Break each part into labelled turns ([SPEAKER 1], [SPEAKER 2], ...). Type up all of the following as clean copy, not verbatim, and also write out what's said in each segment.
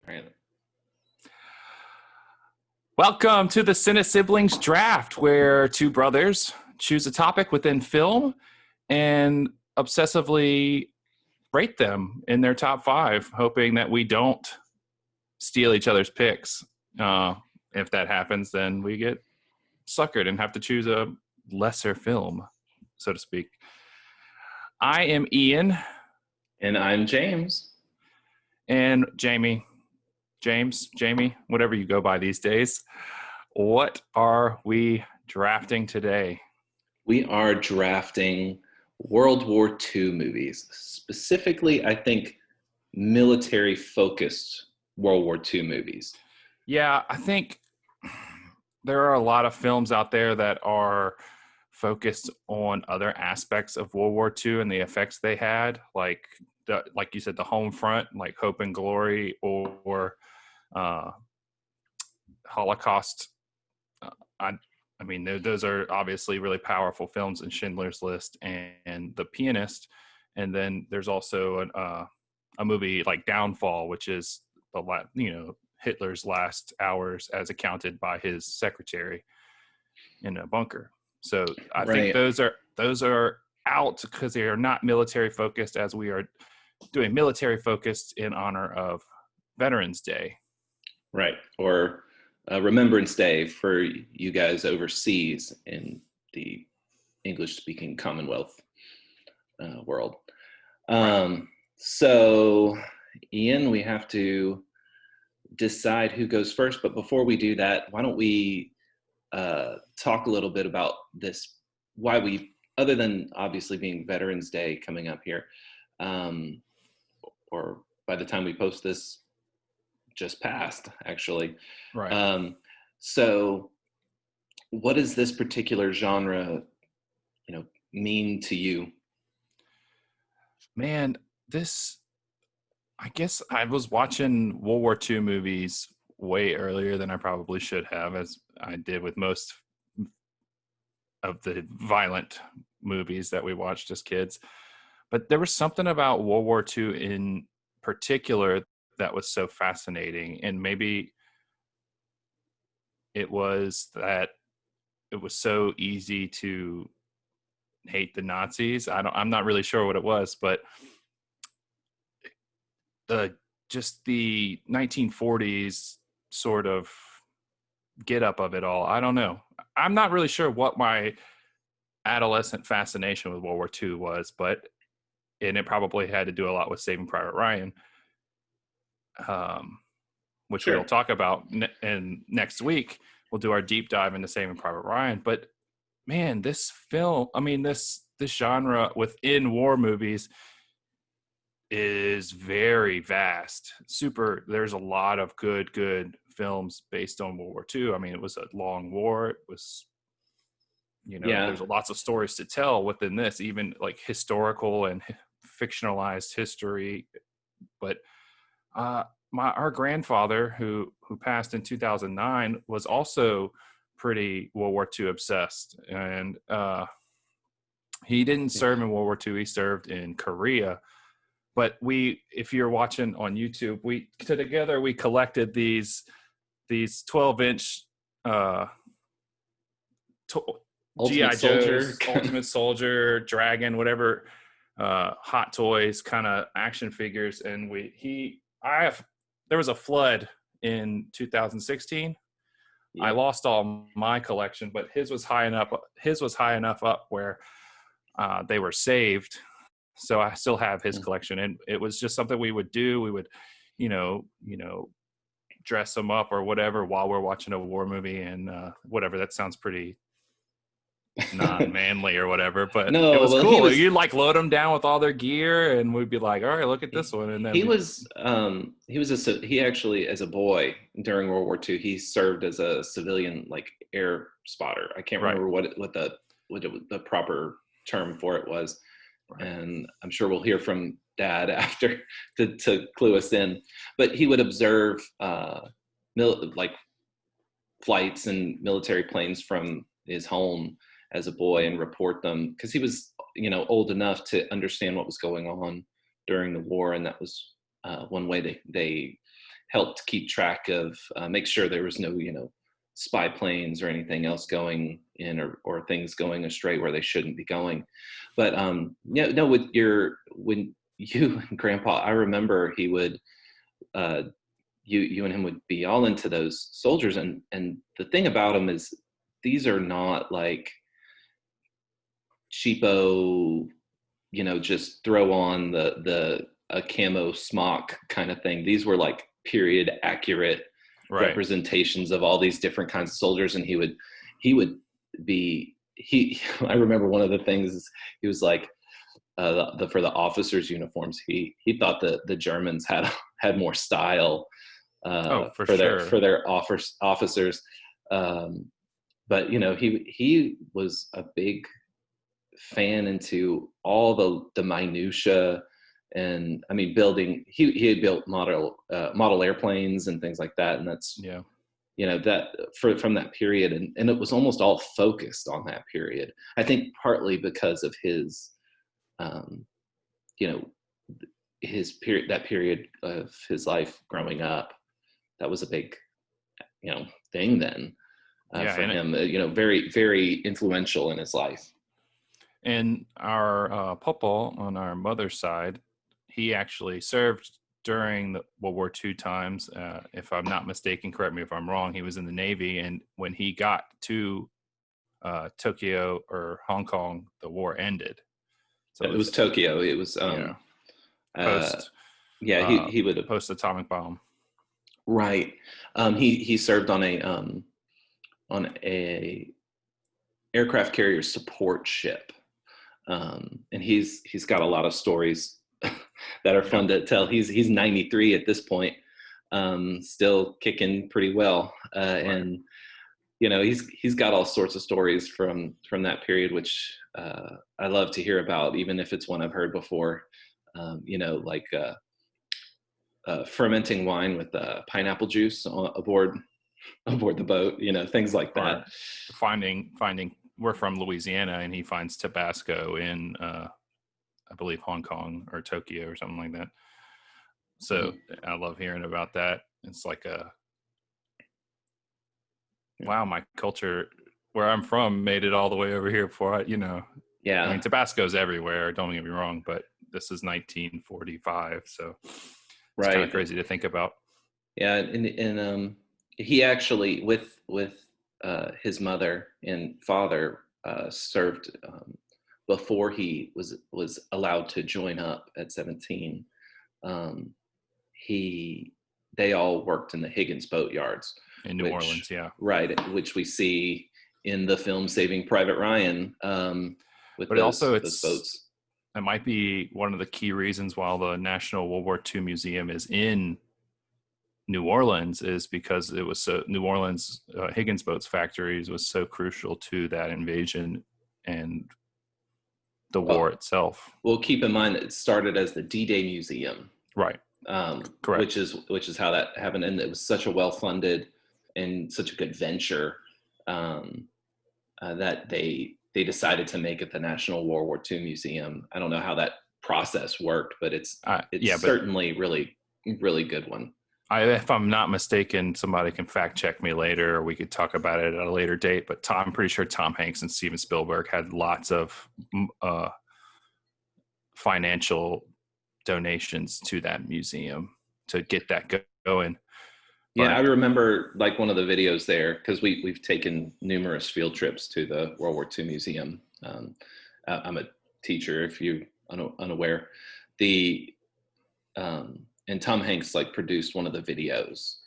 [SPEAKER 1] right.
[SPEAKER 2] Welcome to the Cine-Siblings Draft, where two brothers choose a topic within film and obsessively rate them in their top five, hoping that we don't steal each other's picks. If that happens, then we get suckered and have to choose a lesser film, so to speak. I am Ian.
[SPEAKER 1] And I'm James.
[SPEAKER 2] And Jamie, whatever you go by these days. What are we drafting today?
[SPEAKER 1] We are drafting World War II movies. Specifically, I think military-focused World War II movies.
[SPEAKER 2] Yeah, I think there are a lot of films out there that are focused on other aspects of World War II and the effects they had, like you said, the home front, like Hope and Glory, or Holocaust. I mean, those are obviously really powerful films in Schindler's List and The Pianist. And then there's also a movie like Downfall, which is Hitler's last hours as accounted by his secretary in a bunker. So I think those are out because they are not military focused, as we are doing military focused in honor of Veterans Day.
[SPEAKER 1] Right. Or Remembrance Day for you guys overseas in the English-speaking Commonwealth world. So, Ian, we have to decide who goes first. But before we do that, why don't we talk a little bit about this, why we, other than obviously being Veterans Day coming up here, or by the time we post this, just passed, actually.
[SPEAKER 2] Right.
[SPEAKER 1] So what does this particular genre, mean to you?
[SPEAKER 2] Man, I guess I was watching World War II movies way earlier than I probably should have, as I did with most of the violent movies that we watched as kids. But there was something about World War II in particular that was so fascinating. And maybe it was that it was so easy to hate the Nazis. I'm not really sure what it was, but just the 1940s sort of get up of it all. I don't know. I'm not really sure what my adolescent fascination with World War II was, and it probably had to do a lot with Saving Private Ryan, which
[SPEAKER 1] Sure.
[SPEAKER 2] we'll talk about. And next week we'll do our deep dive into Saving Private Ryan. But man, this film, this genre within war movies is very vast. There's a lot of good films based on World War II. It was a long war. It was, there's lots of stories to tell within this, even like historical and fictionalized history. But our grandfather, who passed in 2009, was also pretty World War II obsessed, and he didn't serve in World War II. He served in Korea. But if you're watching on YouTube, we collected these 12-inch G.I. Joe's, Ultimate Soldier, Dragon, whatever, Hot Toys kind of action figures. And there was a flood in 2016. Yeah. I lost all my collection, but his was high enough up where they were saved. So I still have his collection, and it was just something we would do. We would, dress them up or whatever while we're watching a war movie, and whatever. That sounds pretty non-manly or whatever, but no, it was cool. You'd load them down with all their gear, and we'd be like, all right, look at this one. And then
[SPEAKER 1] he actually, as a boy during World War II, he served as a civilian, like air spotter. I can't remember what the proper term for it was. Right. And I'm sure we'll hear from Dad after to clue us in. But he would observe flights and military planes from his home as a boy and report them, because he was old enough to understand what was going on during the war, and that was one way they helped keep track of, make sure there was no, spy planes or anything else going in, or things going astray where they shouldn't be going. But yeah, no, when you and Grandpa, I remember he would, you and him would be all into those soldiers, and the thing about them is these are not like cheapo, just throw on a camo smock kind of thing. These were like period accurate representations of all these different kinds of soldiers. And he would be, I remember one of the things he was like, for the officers' uniforms, he thought the Germans had more style
[SPEAKER 2] for
[SPEAKER 1] their officers. But he was a big fan into all the minutia, and I mean building. He had built model airplanes and things like that, and that's that from that period, and it was almost all focused on that period. I think partly because of his his period, that period of his life growing up, that was a big thing then for him. Very, very influential in his life.
[SPEAKER 2] And our papa on our mother's side, he actually served during the World War II times. If I'm not mistaken, correct me if I'm wrong, he was in the Navy. And when he got to Tokyo or Hong Kong, the war ended.
[SPEAKER 1] So it was Tokyo. It was
[SPEAKER 2] post.
[SPEAKER 1] He would have
[SPEAKER 2] post atomic bomb.
[SPEAKER 1] Right. He served on a aircraft carrier support ship. And he's got a lot of stories that are fun to tell. He's 93 at this point, still kicking pretty well. And he's got all sorts of stories from that period, which I love to hear about, even if it's one I've heard before. Like fermenting wine with pineapple juice aboard the boat, things like that.
[SPEAKER 2] Finding we're from Louisiana, and he finds Tabasco in I believe Hong Kong or Tokyo or something like that. So I love hearing about that. It's like wow, my culture where I'm from made it all the way over here before I mean, Tabasco's everywhere, don't get me wrong, but this is 1945, so it's kind of crazy to think about.
[SPEAKER 1] Yeah, and he actually with his mother and father served before he was allowed to join up at 17. They all worked in the Higgins boat yards
[SPEAKER 2] in New Orleans,
[SPEAKER 1] right, which we see in the film Saving Private Ryan. With those boats.
[SPEAKER 2] It might be one of the key reasons why the National World War II Museum is in New Orleans, is because it was New Orleans Higgins boats factories was so crucial to that invasion and the war itself.
[SPEAKER 1] Well, keep in mind that it started as the D-Day Museum,
[SPEAKER 2] right? Correct.
[SPEAKER 1] Which is how that happened, and it was such a well-funded and such a good venture that they decided to make it the National World War II Museum. I don't know how that process worked, but it's certainly really, really good one.
[SPEAKER 2] If I'm not mistaken, somebody can fact check me later, or we could talk about it at a later date. But I'm pretty sure Tom Hanks and Steven Spielberg had lots of financial donations to that museum to get that going.
[SPEAKER 1] Yeah, I remember like one of the videos there, because we've taken numerous field trips to the World War II Museum. I'm a teacher, if you unaware. And Tom Hanks like produced one of the videos,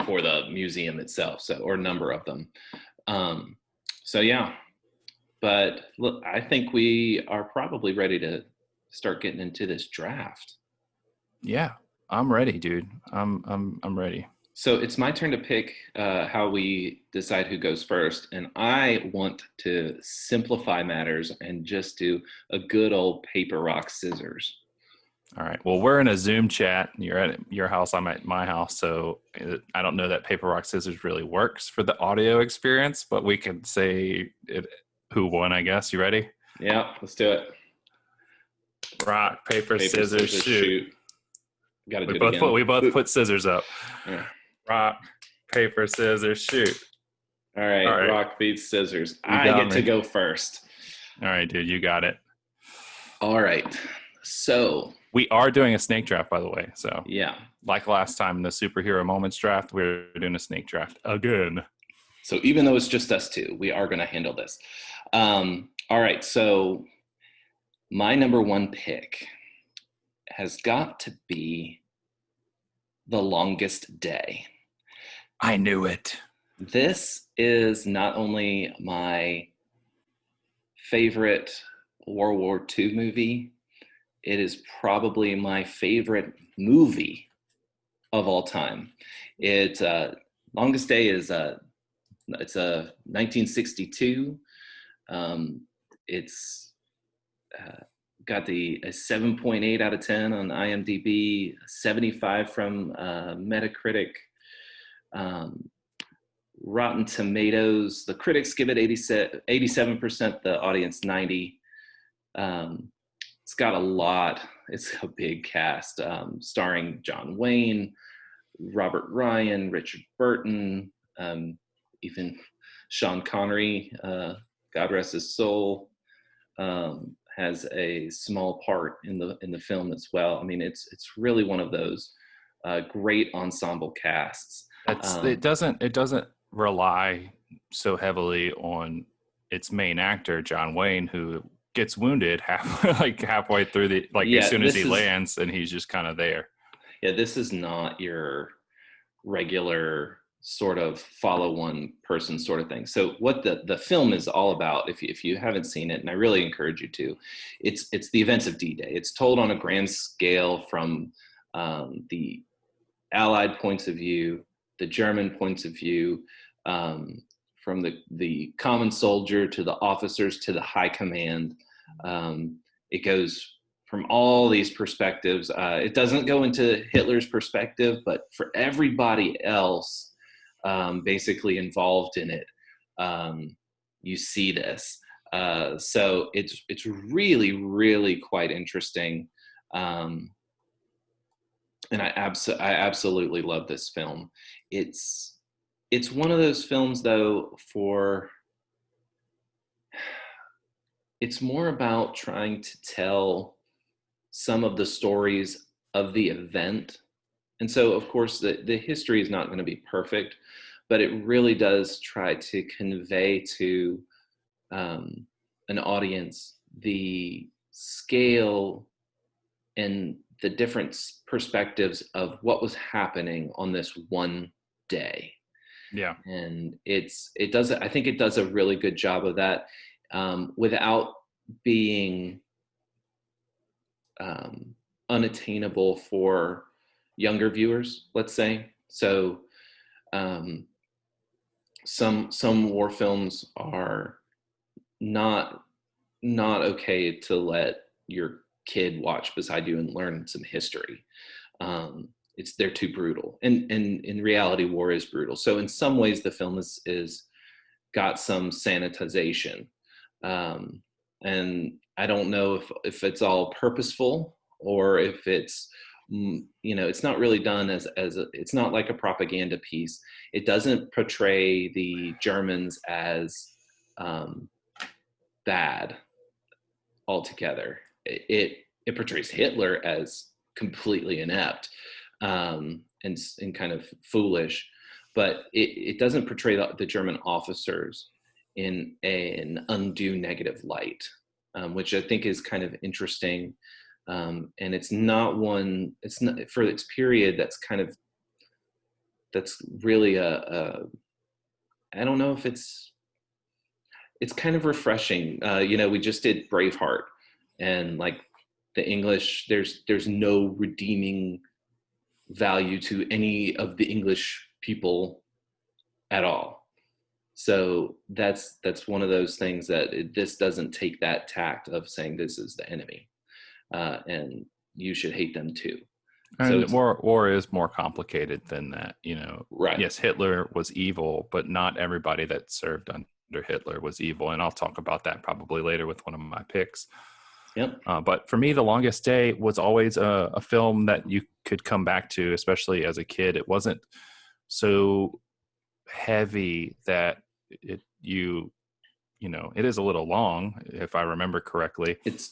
[SPEAKER 1] for the museum itself, or a number of them. But look, I think we are probably ready to start getting into this draft.
[SPEAKER 2] Yeah, I'm ready, dude. I'm ready.
[SPEAKER 1] So it's my turn to pick how we decide who goes first, and I want to simplify matters and just do a good old paper, rock, scissors.
[SPEAKER 2] All right. Well, we're in a Zoom chat. You're at your house. I'm at my house. So I don't know that paper, rock, scissors really works for the audio experience, but we can say who won, I guess. You ready?
[SPEAKER 1] Yeah, let's do it.
[SPEAKER 2] Rock, paper, scissors, shoot.
[SPEAKER 1] Got to do it again.
[SPEAKER 2] We both put scissors up.
[SPEAKER 1] Yeah.
[SPEAKER 2] Rock, paper, scissors, shoot.
[SPEAKER 1] All
[SPEAKER 2] All
[SPEAKER 1] right.
[SPEAKER 2] right.
[SPEAKER 1] Rock, beats, scissors.
[SPEAKER 2] You
[SPEAKER 1] I
[SPEAKER 2] got
[SPEAKER 1] get to
[SPEAKER 2] me.
[SPEAKER 1] go first.
[SPEAKER 2] All right, dude. You got it.
[SPEAKER 1] All right. So
[SPEAKER 2] we are doing a snake draft, by the way. So
[SPEAKER 1] yeah,
[SPEAKER 2] like last time in the superhero moments draft, we're doing a snake draft again.
[SPEAKER 1] So even though it's just us two, we are going to handle this. All right. So my number one pick has got to be The Longest Day.
[SPEAKER 2] I knew it.
[SPEAKER 1] This is not only my favorite World War II movie, it is probably my favorite movie of all time. It Longest Day is it's a 1962. It's got a 7.8 out of 10 on IMDb, 75 from Metacritic. Rotten Tomatoes, the critics give it 87%, the audience 90. It's got a lot. It's a big cast, starring John Wayne, Robert Ryan, Richard Burton, even Sean Connery, God rest his soul, has a small part in the film as well. I mean, it's really one of those great ensemble casts.
[SPEAKER 2] It doesn't rely so heavily on its main actor, John Wayne, who gets wounded halfway through as soon as he lands, and he's just kind of there.
[SPEAKER 1] Yeah, this is not your regular sort of follow one person sort of thing. So what the film is all about, if you haven't seen it, and I really encourage you to, it's the events of D-Day. It's told on a grand scale from the Allied points of view, the German points of view, from the common soldier to the officers to the high command. It goes from all these perspectives. It doesn't go into Hitler's perspective, but for everybody else basically involved in it, you see this. So it's really, really quite interesting. And I absolutely love this film. It's one of those films, though, it's more about trying to tell some of the stories of the event. And so, of course, the history is not going to be perfect, but it really does try to convey to an audience the scale and the different perspectives of what was happening on this one day.
[SPEAKER 2] Yeah.
[SPEAKER 1] And I think it does a really good job of that, without being unattainable for younger viewers, let's say. So some war films are not okay to let your kid watch beside you and learn some history. They're too brutal, and in reality, war is brutal. So in some ways, the film is got some sanitization, and I don't know if it's all purposeful or if it's it's not really done as it's not like a propaganda piece. It doesn't portray the Germans as bad altogether. It portrays Hitler as completely inept, and kind of foolish, but it doesn't portray the German officers in an undue negative light, which I think is kind of interesting. And it's not for its period. That's really I don't know if it's kind of refreshing. We just did Braveheart, and like the English, there's no redeeming value to any of the English people at all. So that's one of those things that this doesn't take that tact of saying this is the enemy, and you should hate them too.
[SPEAKER 2] And war is more complicated than that,
[SPEAKER 1] Right.
[SPEAKER 2] Yes, Hitler was evil, but not everybody that served under Hitler was evil. And I'll talk about that probably later with one of my picks.
[SPEAKER 1] Yep.
[SPEAKER 2] But for me, The Longest Day was always a film that you could come back to, especially as a kid. It wasn't so heavy that it is a little long, if I remember correctly.
[SPEAKER 1] It's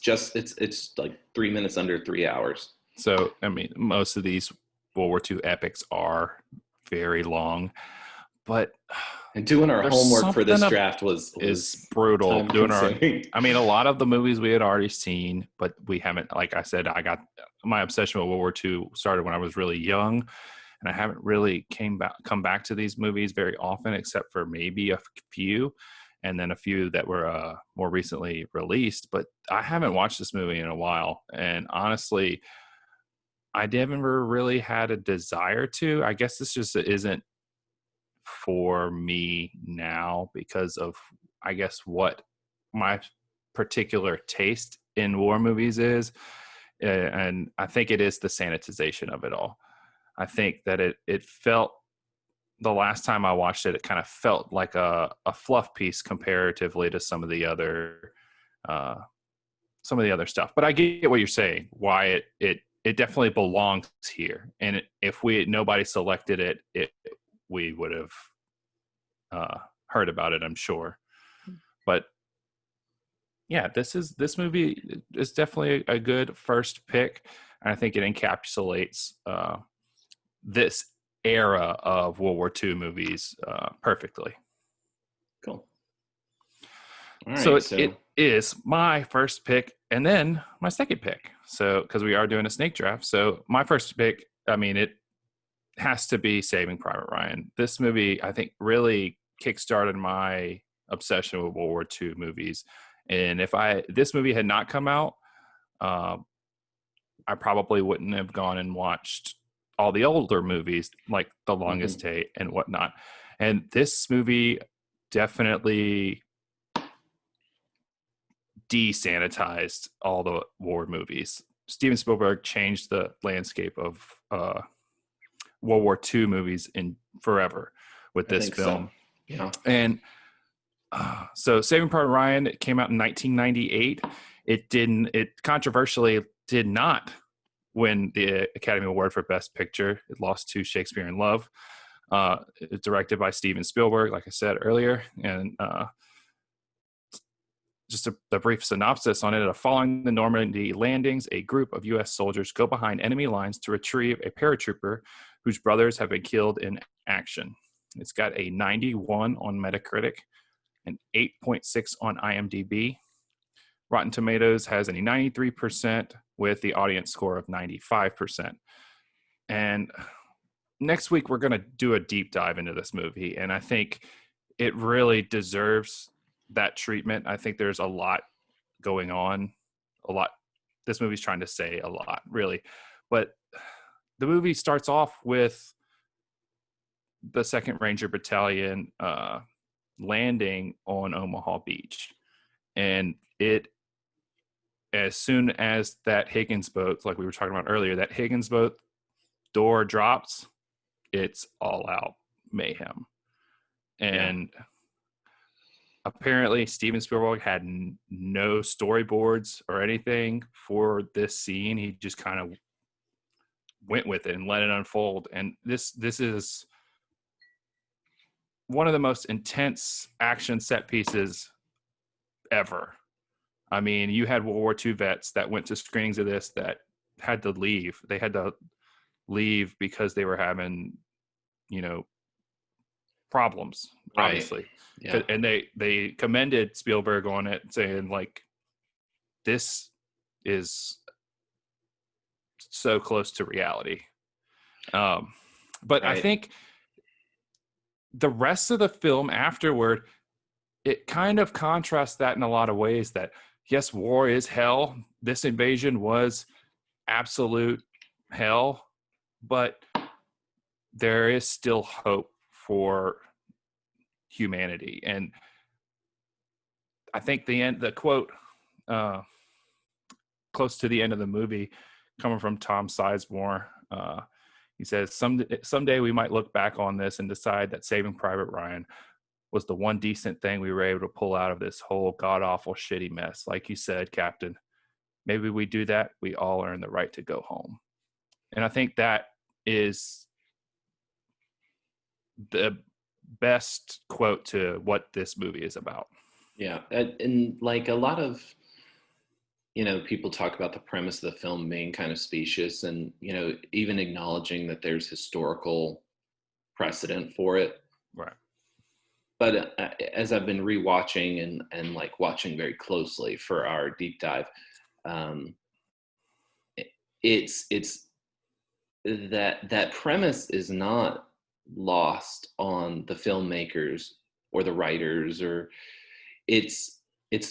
[SPEAKER 1] like 3 minutes under 3 hours.
[SPEAKER 2] So, I mean, most of these World War II epics are very long, but
[SPEAKER 1] And doing our homework for this draft was
[SPEAKER 2] brutal.
[SPEAKER 1] time consuming.
[SPEAKER 2] I mean, a lot of the movies we had already seen, but we haven't. Like I said, I got my obsession with World War II started when I was really young, and I haven't really come back to these movies very often, except for maybe a few, and then a few that were more recently released. But I haven't watched this movie in a while, and honestly, I never really had a desire to. I guess this just isn't for me now because of, I guess, what my particular taste in war movies is. And I think it is the sanitization of it all. I think that it felt, the last time I watched it, it kind of felt like a fluff piece comparatively to some of the other stuff. But I get what you're saying, why it definitely belongs here. And if nobody selected it, we would have heard about it, I'm sure. But yeah, this movie is definitely a good first pick, and I think it encapsulates this era of World War II movies perfectly.
[SPEAKER 1] Cool. All right,
[SPEAKER 2] so it is my first pick, and then my second pick. So because we are doing a snake draft, so my first pick, I mean, it has to be Saving Private Ryan. This movie, I think, really kickstarted my obsession with World War II movies. And if this movie had not come out, I probably wouldn't have gone and watched all the older movies like The Longest Day and whatnot. And this movie definitely desanitized all the war movies. Steven Spielberg changed the landscape of World War II movies in forever with this film.
[SPEAKER 1] So. Yeah.
[SPEAKER 2] And so Saving Private Ryan, it came out in 1998. It controversially did not win the Academy Award for Best Picture. It lost to Shakespeare in Love. It's directed by Steven Spielberg, like I said earlier. And just a brief synopsis on it. Following the Normandy landings, a group of U.S. soldiers go behind enemy lines to retrieve a paratrooper whose brothers have been killed in action. It's got a 91 on Metacritic, an 8.6 on IMDb. Rotten Tomatoes has a 93% with the audience score of 95%. And next week, we're going to do a deep dive into this movie, and I think it really deserves that treatment. I think there's a lot going on, this movie's trying to say a lot, really. But the movie starts off with the 2nd Ranger Battalion landing on Omaha Beach. And as soon as that Higgins boat, like we were talking about earlier, that Higgins boat door drops, it's all out mayhem. And apparently Steven Spielberg had no storyboards or anything for this scene. He just kind of went with it and let it unfold. And this is one of the most intense action set pieces ever. I mean, you had World War II vets that went to screenings of this that had to leave. They had to leave because they were having, problems, obviously.
[SPEAKER 1] Yeah.
[SPEAKER 2] And they commended Spielberg on it, saying, like, this is so close to reality. But I think the rest of the film afterward, it kind of contrasts that in a lot of ways, that yes, war is hell. This invasion was absolute hell, but there is still hope for humanity. And I think the quote close to the end of the movie, coming from Tom Sizemore, he says, someday we might look back on this and decide that Saving Private Ryan was the one decent thing we were able to pull out of this whole god-awful shitty mess. Like you said, Captain, maybe we do that, we all earn the right to go home. And I think that is the best quote to what this movie is about.
[SPEAKER 1] Yeah, and like a lot of, people talk about the premise of the film being kind of specious, and even acknowledging that there's historical precedent for it.
[SPEAKER 2] Right.
[SPEAKER 1] But as I've been rewatching and like watching very closely for our deep dive, it's that premise is not lost on the filmmakers or the writers, or it's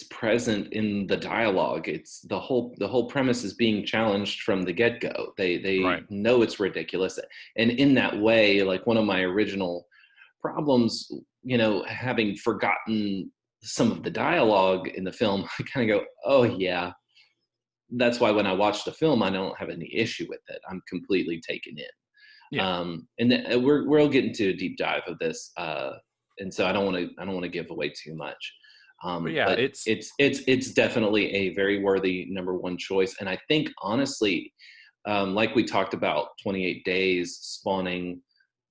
[SPEAKER 1] present in the dialogue. It's the whole premise is being challenged from the get-go. They know it's ridiculous, and in that way, like one of my original problems, having forgotten some of the dialogue in the film, I kind of go, oh yeah, that's why when I watch the film, I don't have any issue with it. I'm completely taken in.
[SPEAKER 2] Yeah.
[SPEAKER 1] And then we'll get into a deep dive of this, and so I don't want to give away too much. But it's definitely a very worthy number one choice, and I think honestly, like we talked about, 28 Days spawning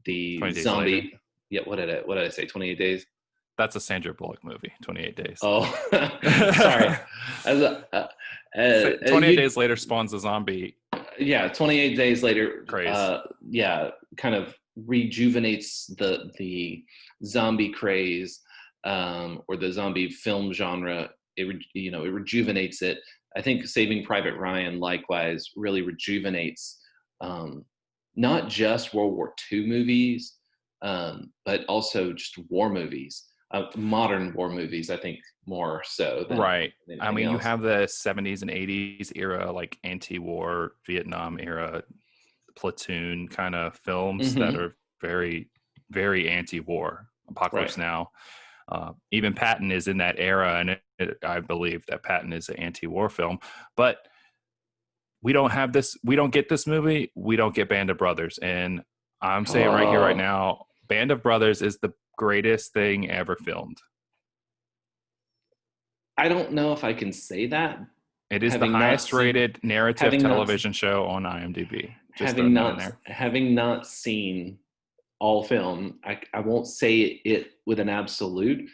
[SPEAKER 1] the zombie.
[SPEAKER 2] Later.
[SPEAKER 1] Yeah, what did I say? 28 Days.
[SPEAKER 2] That's a Sandra Bullock movie. 28 Days.
[SPEAKER 1] Oh, sorry.
[SPEAKER 2] 28 Days Later spawns a zombie.
[SPEAKER 1] Yeah, 28 Days Later.
[SPEAKER 2] Craze.
[SPEAKER 1] Kind of rejuvenates the zombie craze, or the zombie film genre. It rejuvenates it. I think Saving Private Ryan likewise really rejuvenates not just World War II movies, but also just war movies, modern war movies. I think more so than
[SPEAKER 2] right. I mean,
[SPEAKER 1] else.
[SPEAKER 2] You have the 70s and 80s era, like anti-war Vietnam era platoon kind of films that are very, very anti-war. Apocalypse Now. Even Patton is in that era, and I believe that Patton is an anti-war film. But we don't have this. We don't get this movie. We don't get Band of Brothers. And I'm saying right here, right now, Band of Brothers is the greatest thing ever filmed.
[SPEAKER 1] I don't know if I can say that.
[SPEAKER 2] It is the highest rated narrative television show on IMDb.
[SPEAKER 1] Having not seen all film, I won't say it with an absolute,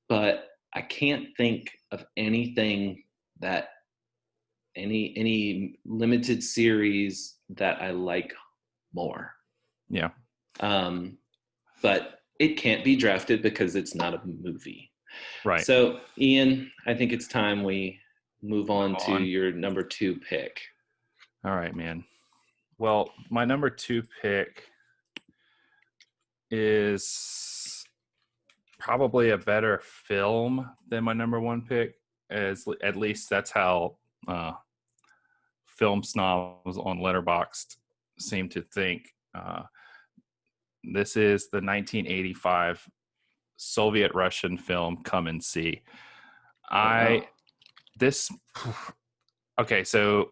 [SPEAKER 1] but I can't think of anything that any limited series that I like more.
[SPEAKER 2] Yeah.
[SPEAKER 1] But it can't be drafted because it's not a movie.
[SPEAKER 2] Right.
[SPEAKER 1] So, Ian, I think it's time we move on to your number 2 pick.
[SPEAKER 2] All right, man. Well, my number 2 pick is probably a better film than my number 1 pick. At least that's how film snobs on Letterboxd seem to think. This is the 1985 Soviet-Russian film Come and See. Okay, so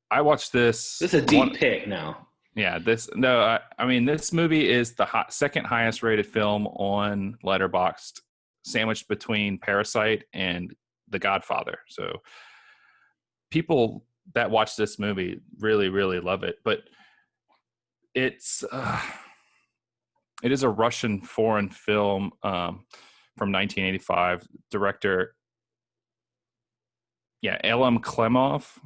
[SPEAKER 2] I watched this.
[SPEAKER 1] This is a deep pick now.
[SPEAKER 2] Yeah, this movie is the second highest rated film on Letterboxd, sandwiched between Parasite and The Godfather. So people that watch this movie really, really love it. But it is a Russian foreign film from 1985. Director, Elim Klemov.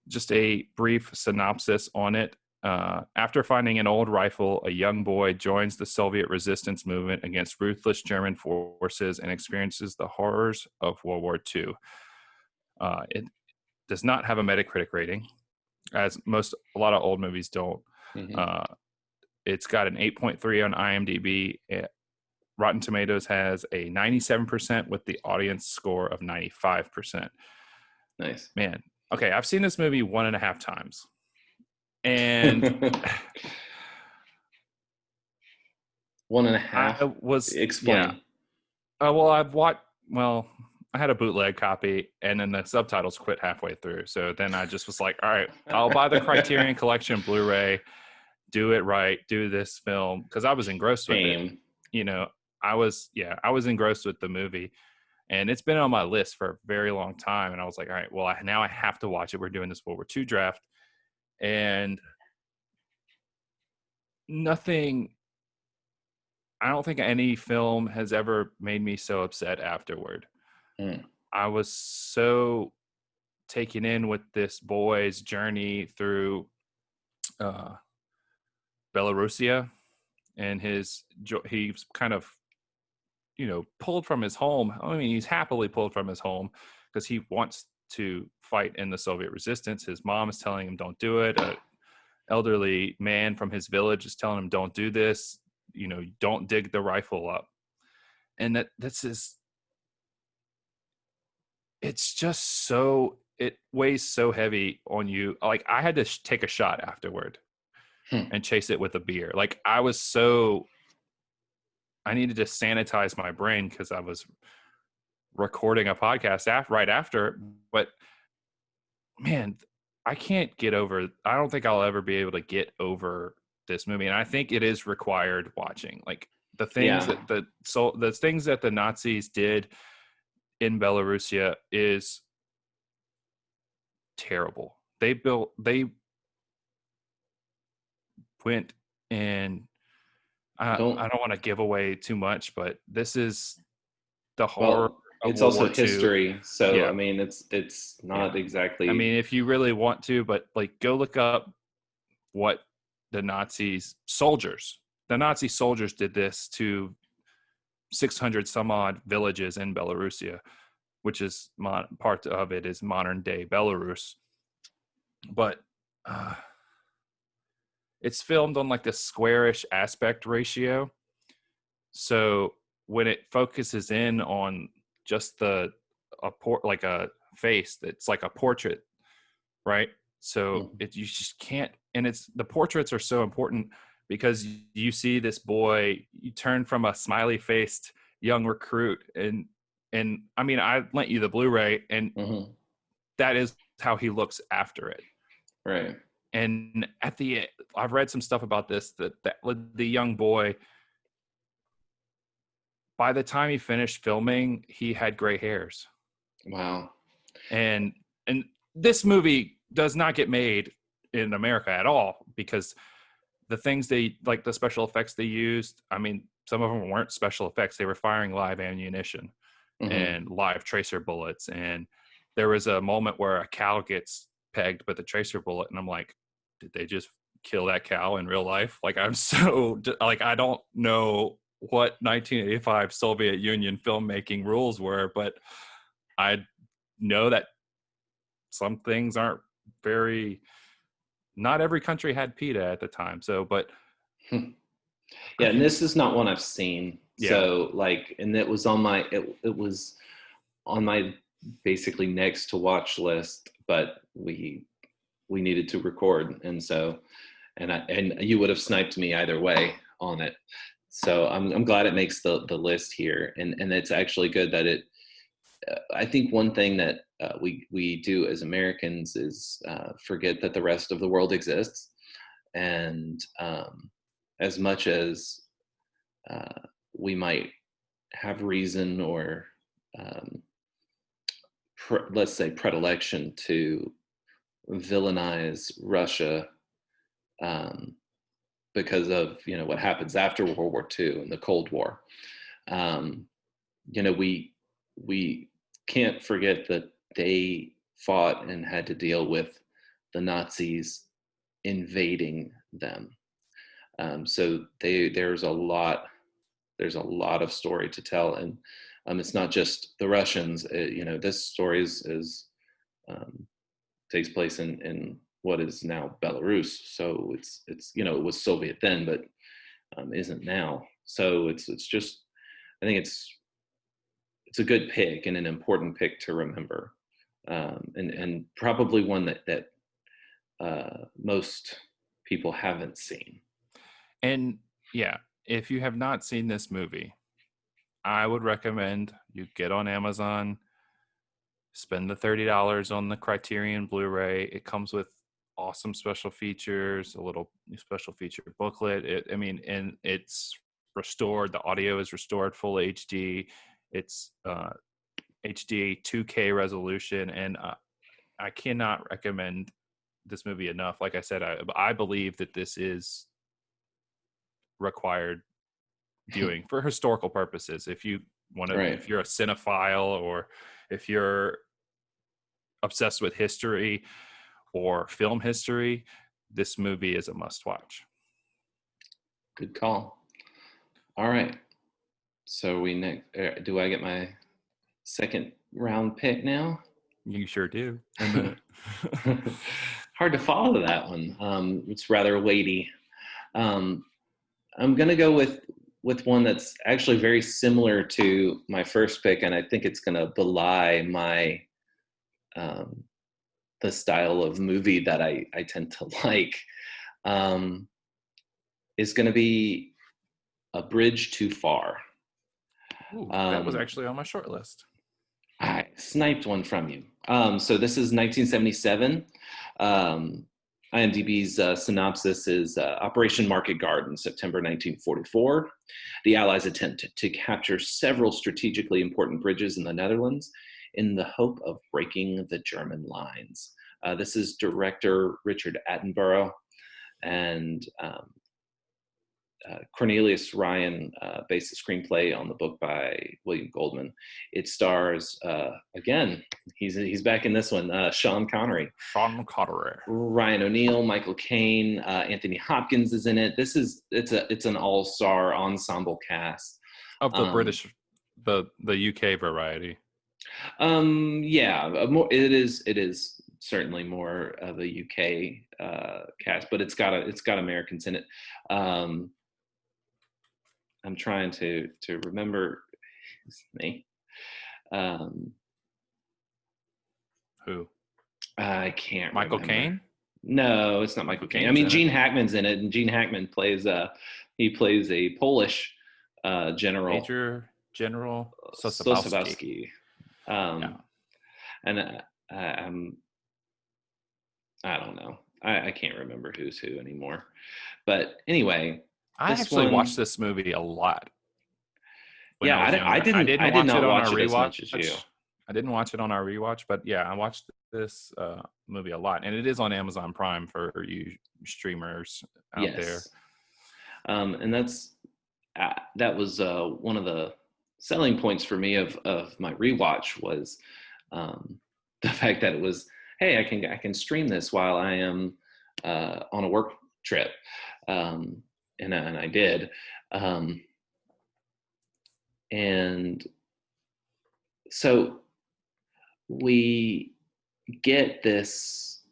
[SPEAKER 2] Just a brief synopsis on it. After finding an old rifle, a young boy joins the Soviet resistance movement against ruthless German forces and experiences the horrors of World War II. It does not have a Metacritic rating, as a lot of old movies don't. It's got an 8.3 on IMDb. Rotten Tomatoes has a 97% with the audience score of 95%.
[SPEAKER 1] Nice.
[SPEAKER 2] Man. Okay, I've seen this movie 1.5 times. And
[SPEAKER 1] 1.5? Explain.
[SPEAKER 2] Yeah. I had a bootleg copy, and then the subtitles quit halfway through. So then I just was like, all right, I'll buy the Criterion Collection Blu-ray, do it right, do this film, because I was engrossed with it. I was engrossed with the movie. And it's been on my list for a very long time. And I was like, all right, well, now I have to watch it. We're doing this World War II draft. And I don't think any film has ever made me so upset afterward.
[SPEAKER 1] Mm.
[SPEAKER 2] I was so taken in with this boy's journey through Belarusia, and he's kind of, pulled from his home. I mean, he's happily pulled from his home because he wants to fight in the Soviet resistance. His mom is telling him, don't do it. An elderly man from his village is telling him, don't do this. Don't dig the rifle up. And it's just it weighs so heavy on you. Like, I had to take a shot afterward and chase it with a beer. Like, I needed to sanitize my brain because I was recording a podcast right after. But man, I don't think I'll ever be able to get over this movie. And I think it is required watching. Like, the things the things that the Nazis did in Belarusia is terrible. They went and I don't want to give away too much, but this is the horror of
[SPEAKER 1] it's
[SPEAKER 2] World
[SPEAKER 1] also
[SPEAKER 2] War II.
[SPEAKER 1] history. So,
[SPEAKER 2] Yeah.
[SPEAKER 1] I mean, it's not exactly.
[SPEAKER 2] I mean, if you really want to, but like, go look up what the Nazi soldiers did this to 600 some odd villages in Belarusia, which is part of it is modern day Belarus. But it's filmed on like the squarish aspect ratio. So when it focuses in on just like a face, that's like a portrait, right? So you just can't, and the portraits are so important because you see this boy, you turn from a smiley faced young recruit, and I mean, I lent you the Blu-ray, and that is how he looks after it.
[SPEAKER 1] Right.
[SPEAKER 2] And I've read some stuff about this, that the young boy, by the time he finished filming, he had gray hairs.
[SPEAKER 1] Wow.
[SPEAKER 2] And this movie does not get made in America at all, because the things the special effects they used, I mean, some of them weren't special effects. They were firing live ammunition and live tracer bullets. And there was a moment where a cow gets pegged with a tracer bullet, and I'm like, did they just kill that cow in real life? Like, I'm so like, I don't know what 1985 Soviet Union filmmaking rules were, but I know that some things aren't not every country had PETA at the time. So, but
[SPEAKER 1] yeah, and this is not one I've seen.
[SPEAKER 2] Yeah.
[SPEAKER 1] So like, and it was on my basically next to watch list, but we needed to record, and so and you would have sniped me either way on it. So I'm glad it makes the list here, and it's actually good that it. I think one thing that we do as Americans is forget that the rest of the world exists, and as much as we might have reason or let's say predilection to villainize Russia because of what happens after World War II and the Cold War. We can't forget that they fought and had to deal with the Nazis invading them. So there's a lot of story to tell, and it's not just the Russians. This story is takes place in what is now Belarus. So it's it was Soviet then, but isn't now. So it's just, I think it's a good pick and an important pick to remember, and probably one that most people haven't seen.
[SPEAKER 2] And yeah, if you have not seen this movie, I would recommend you get on Amazon, spend the $30 on the Criterion Blu-ray. It comes with awesome special features, a little special feature booklet. And it's restored. The audio is restored full HD. It's HD 2K resolution, and I cannot recommend this movie enough. Like I said, I believe that this is required viewing for historical purposes. If you want to,
[SPEAKER 1] Right.
[SPEAKER 2] if you're a cinephile, or if you're obsessed with history or film history, this movie is a must watch.
[SPEAKER 1] Good call. All right. So do I get my second round pick now?
[SPEAKER 2] You sure do. In a minute.
[SPEAKER 1] Hard to follow that one. It's rather weighty. Um, I'm gonna go with one that's actually very similar to my first pick, and I think it's gonna belie my the style of movie that I tend to like. Is gonna be A Bridge Too Far.
[SPEAKER 2] Ooh, that was actually on my short list.
[SPEAKER 1] I sniped one from you. So this is 1977. IMDb's synopsis is Operation Market Garden, September 1944. The Allies attempt to capture several strategically important bridges in the Netherlands in the hope of breaking the German lines. This is director Richard Attenborough, and Cornelius Ryan based the screenplay on the book by William Goldman. It stars, again, he's back in this one, Sean Connery. Ryan O'Neal, Michael Caine, Anthony Hopkins is in it. It's an all-star ensemble cast.
[SPEAKER 2] Of the British, the UK variety.
[SPEAKER 1] Yeah, it is certainly more of a UK cast, but it's got Americans in it. I'm trying to remember his name.
[SPEAKER 2] Who?
[SPEAKER 1] I can't
[SPEAKER 2] Michael
[SPEAKER 1] remember.
[SPEAKER 2] Caine?
[SPEAKER 1] No, it's not Michael Caine. I mean, Gene Hackman's in it, and Gene Hackman plays a Polish general.
[SPEAKER 2] Major General
[SPEAKER 1] Sosabowski.
[SPEAKER 2] Yeah.
[SPEAKER 1] And I don't know. I can't remember who's who anymore. But anyway,
[SPEAKER 2] I actually watched this movie a lot.
[SPEAKER 1] Yeah, I didn't watch it on our rewatch as much as you.
[SPEAKER 2] I didn't watch it on our rewatch, but yeah, I watched this movie a lot, and it is on Amazon Prime for you streamers out there.
[SPEAKER 1] And that was one of the selling points for me of my rewatch was the fact that it was, hey, I can stream this while I am on a work trip, and I did, and so we get this.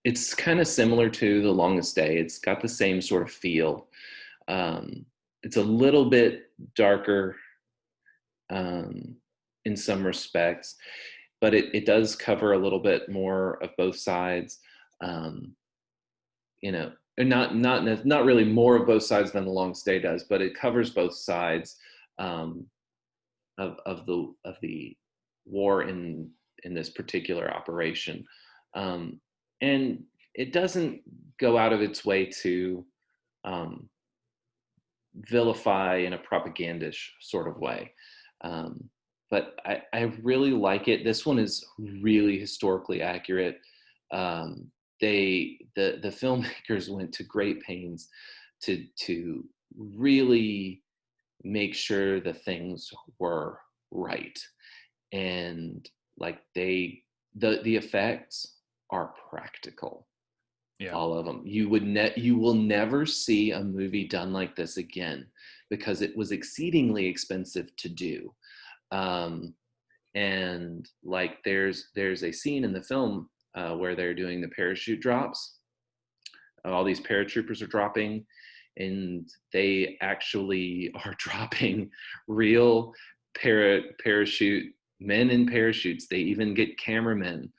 [SPEAKER 1] It's kind of similar to The Longest Day. It's got the same sort of feel. It's a little bit darker in some respects, but it does cover a little bit more of both sides. You know, not really more of both sides than The Longest Day does, but it covers both sides of the war in this particular operation, and it doesn't go out of its way to vilify in a propagandish sort of way. But I really like it. This one is really historically accurate. The filmmakers went to great pains to really make sure the things were right, and like the effects are practical. Yeah. All of them. You will never see a movie done like this again, because it was exceedingly expensive to do. And like there's a scene in the film where they're doing the parachute drops. All these paratroopers are dropping, and they actually are dropping real parachute men in parachutes. They even get cameramen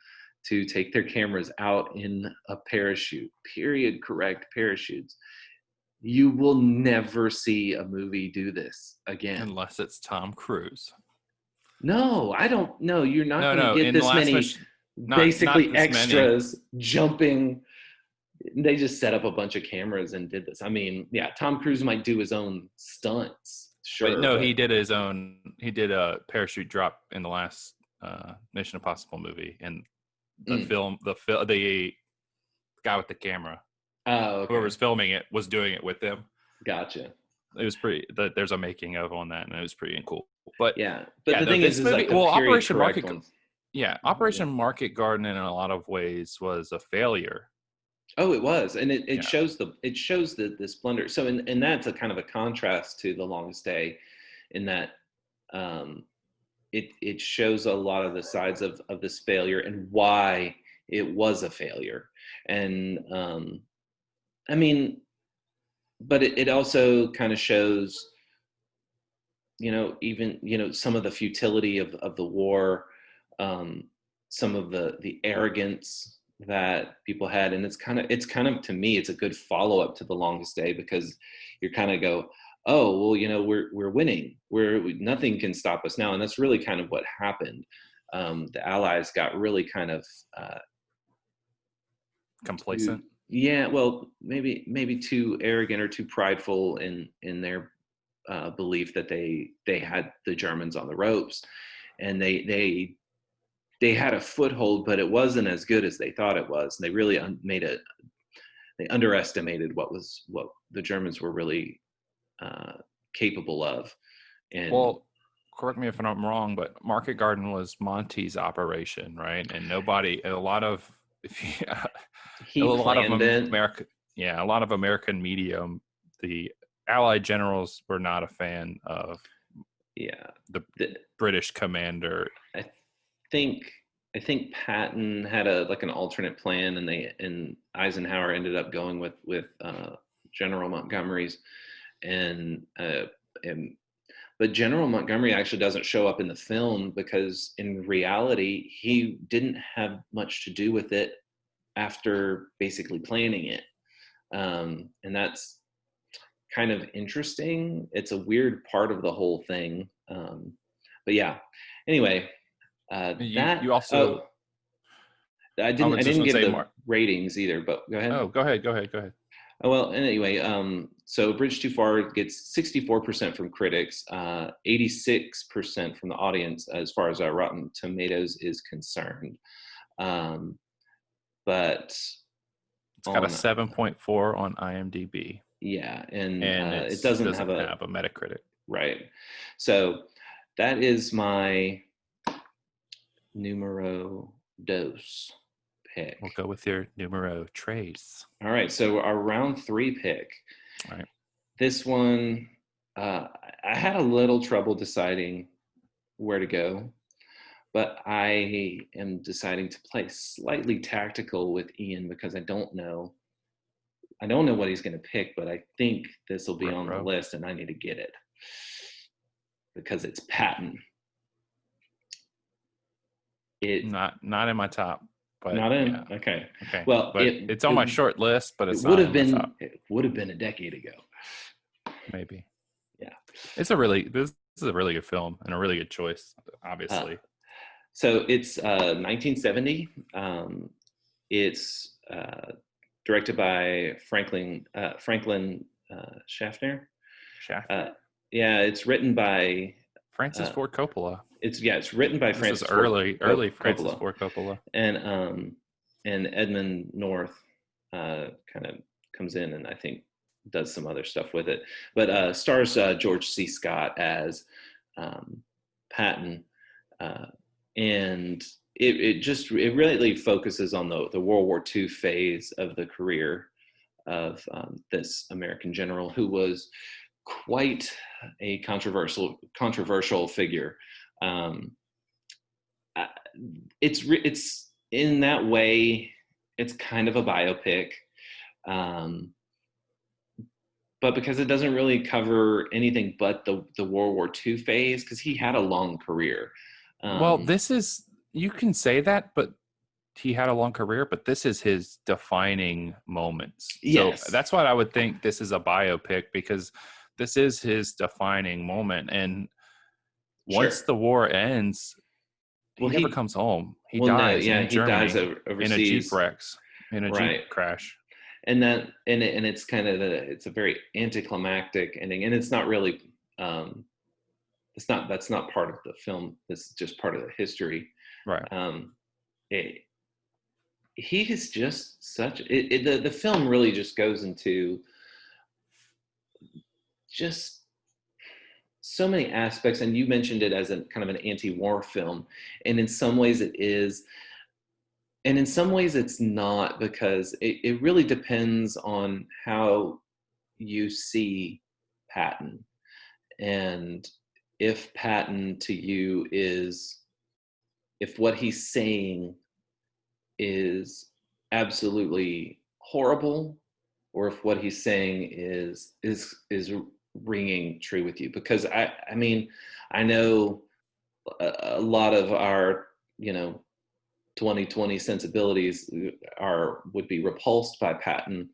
[SPEAKER 1] to take their cameras out in a parachute, period correct parachutes. You will never see a movie do this again.
[SPEAKER 2] Unless it's Tom Cruise.
[SPEAKER 1] No, I don't know. You're not going to get this many basically extras jumping. They just set up a bunch of cameras and did this. I mean, yeah, Tom Cruise might do his own stunts. Sure.
[SPEAKER 2] But he did his own. He did a parachute drop in the last Mission Impossible movie, and the guy with the camera,
[SPEAKER 1] Oh, okay.
[SPEAKER 2] whoever's filming it was doing it with them.
[SPEAKER 1] Gotcha.
[SPEAKER 2] It was pretty. There's a making of on that, and it was pretty cool. But
[SPEAKER 1] but the thing is
[SPEAKER 2] movie,
[SPEAKER 1] like the period
[SPEAKER 2] Operation
[SPEAKER 1] correct
[SPEAKER 2] Market,
[SPEAKER 1] ones.
[SPEAKER 2] Operation Market Garden in a lot of ways was a failure.
[SPEAKER 1] Oh, it was, and it shows the splendor. So, and that's a kind of a contrast to The Longest Day, in that it shows a lot of the sides of this failure and why it was a failure. And I mean, but it also kind of shows, even some of the futility of the war, some of the arrogance that people had. And it's kind of to me, it's a good follow-up to The Longest Day, because you kind of go, oh well, we're winning, nothing can stop us now. And that's really kind of what happened. The Allies got really kind of
[SPEAKER 2] complacent.
[SPEAKER 1] Well, maybe too arrogant or too prideful in their belief that they had the Germans on the ropes, and they had a foothold, but it wasn't as good as they thought it was. And they really they underestimated what the Germans were really capable of. And
[SPEAKER 2] well, correct me if I'm wrong, but Market Garden was Monty's operation, right? And a lot of American media, the Allied generals were not a fan of the British commander.
[SPEAKER 1] I think Patton had an alternate plan, and Eisenhower ended up going with General Montgomery's, but General Montgomery actually doesn't show up in the film, because in reality he didn't have much to do with it after basically planning it, and that's kind of interesting. It's a weird part of the whole thing, but yeah. Anyway,
[SPEAKER 2] you also.
[SPEAKER 1] I didn't give the ratings either, but go ahead.
[SPEAKER 2] Oh, go ahead.
[SPEAKER 1] Oh, well, anyway, so Bridge Too Far gets 64% from critics, 86% from the audience as far as Rotten Tomatoes is concerned. But
[SPEAKER 2] it's got a 7.4 on IMDb.
[SPEAKER 1] Yeah, and
[SPEAKER 2] it doesn't have a Metacritic.
[SPEAKER 1] Right. So that is my numero dos pick.
[SPEAKER 2] We'll go with your numero tres.
[SPEAKER 1] All right, so our round 3 pick.
[SPEAKER 2] All right.
[SPEAKER 1] This one, I had a little trouble deciding where to go, but I am deciding to play slightly tactical with Ian, because I don't know what he's going to pick, but I think this will be on the list, and I need to get it because it's Patton.
[SPEAKER 2] Not in my top. But
[SPEAKER 1] not in.
[SPEAKER 2] Yeah.
[SPEAKER 1] Okay.
[SPEAKER 2] Well, but it's on my short list, but it would have
[SPEAKER 1] been a decade ago.
[SPEAKER 2] Maybe.
[SPEAKER 1] Yeah.
[SPEAKER 2] This is a really good film and a really good choice, obviously.
[SPEAKER 1] So it's 1970. It's directed by Franklin Schaffner. It's written by
[SPEAKER 2] Francis Ford Coppola.
[SPEAKER 1] It's written by Francis
[SPEAKER 2] early Francis Ford Coppola,
[SPEAKER 1] and Edmund North kind of comes in and I think does some other stuff with it, but stars George C. Scott as Patton, and it really focuses on the World War II phase of the career of this American general, who was quite a controversial figure. It's in that way, it's kind of a biopic, but because it doesn't really cover anything but the World War II phase, because he had a long career.
[SPEAKER 2] Well, you can say that, but he had a long career, but this is his defining moments.
[SPEAKER 1] Yes.
[SPEAKER 2] So that's what I would think this is a biopic, because this is his defining moment. And once the war ends, he never comes home. He dies in Germany,
[SPEAKER 1] he dies overseas
[SPEAKER 2] in a Jeep crash.
[SPEAKER 1] And it's kind of it's a very anticlimactic ending, and it's not really that's not part of the film. This is just part of the history.
[SPEAKER 2] Right.
[SPEAKER 1] Um, it, he is just such the film really just goes into just so many aspects, and you mentioned it as a kind of an anti-war film, and in some ways it is, and in some ways it's not, because it really depends on how you see Patton, and if Patton to you is, if what he's saying is absolutely horrible, or if what he's saying is ringing true with you. Because I mean, I know a lot of our, you know, 2020 sensibilities would be repulsed by Patton,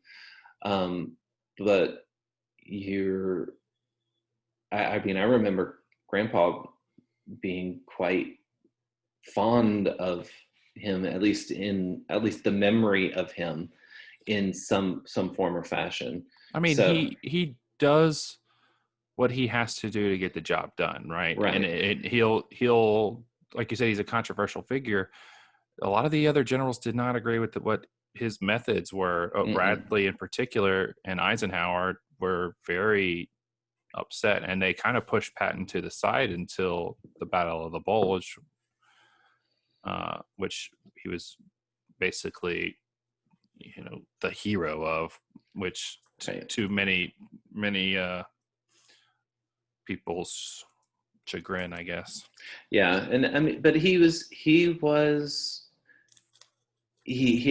[SPEAKER 1] but you're I mean, I remember Grandpa being quite fond of him, at least the memory of him in some form or fashion.
[SPEAKER 2] I mean,
[SPEAKER 1] So
[SPEAKER 2] he does what he has to do to get the job done, right? And
[SPEAKER 1] right.
[SPEAKER 2] he'll like you said, he's a controversial figure. A lot of the other generals did not agree with what his methods were.
[SPEAKER 1] Mm-mm.
[SPEAKER 2] Bradley, in particular, and Eisenhower were very upset, and they kind of pushed Patton to the side until the Battle of the Bulge, which he was basically, you know, the hero of, which
[SPEAKER 1] Right.
[SPEAKER 2] to many people's chagrin, I guess.
[SPEAKER 1] Yeah, and I mean, but he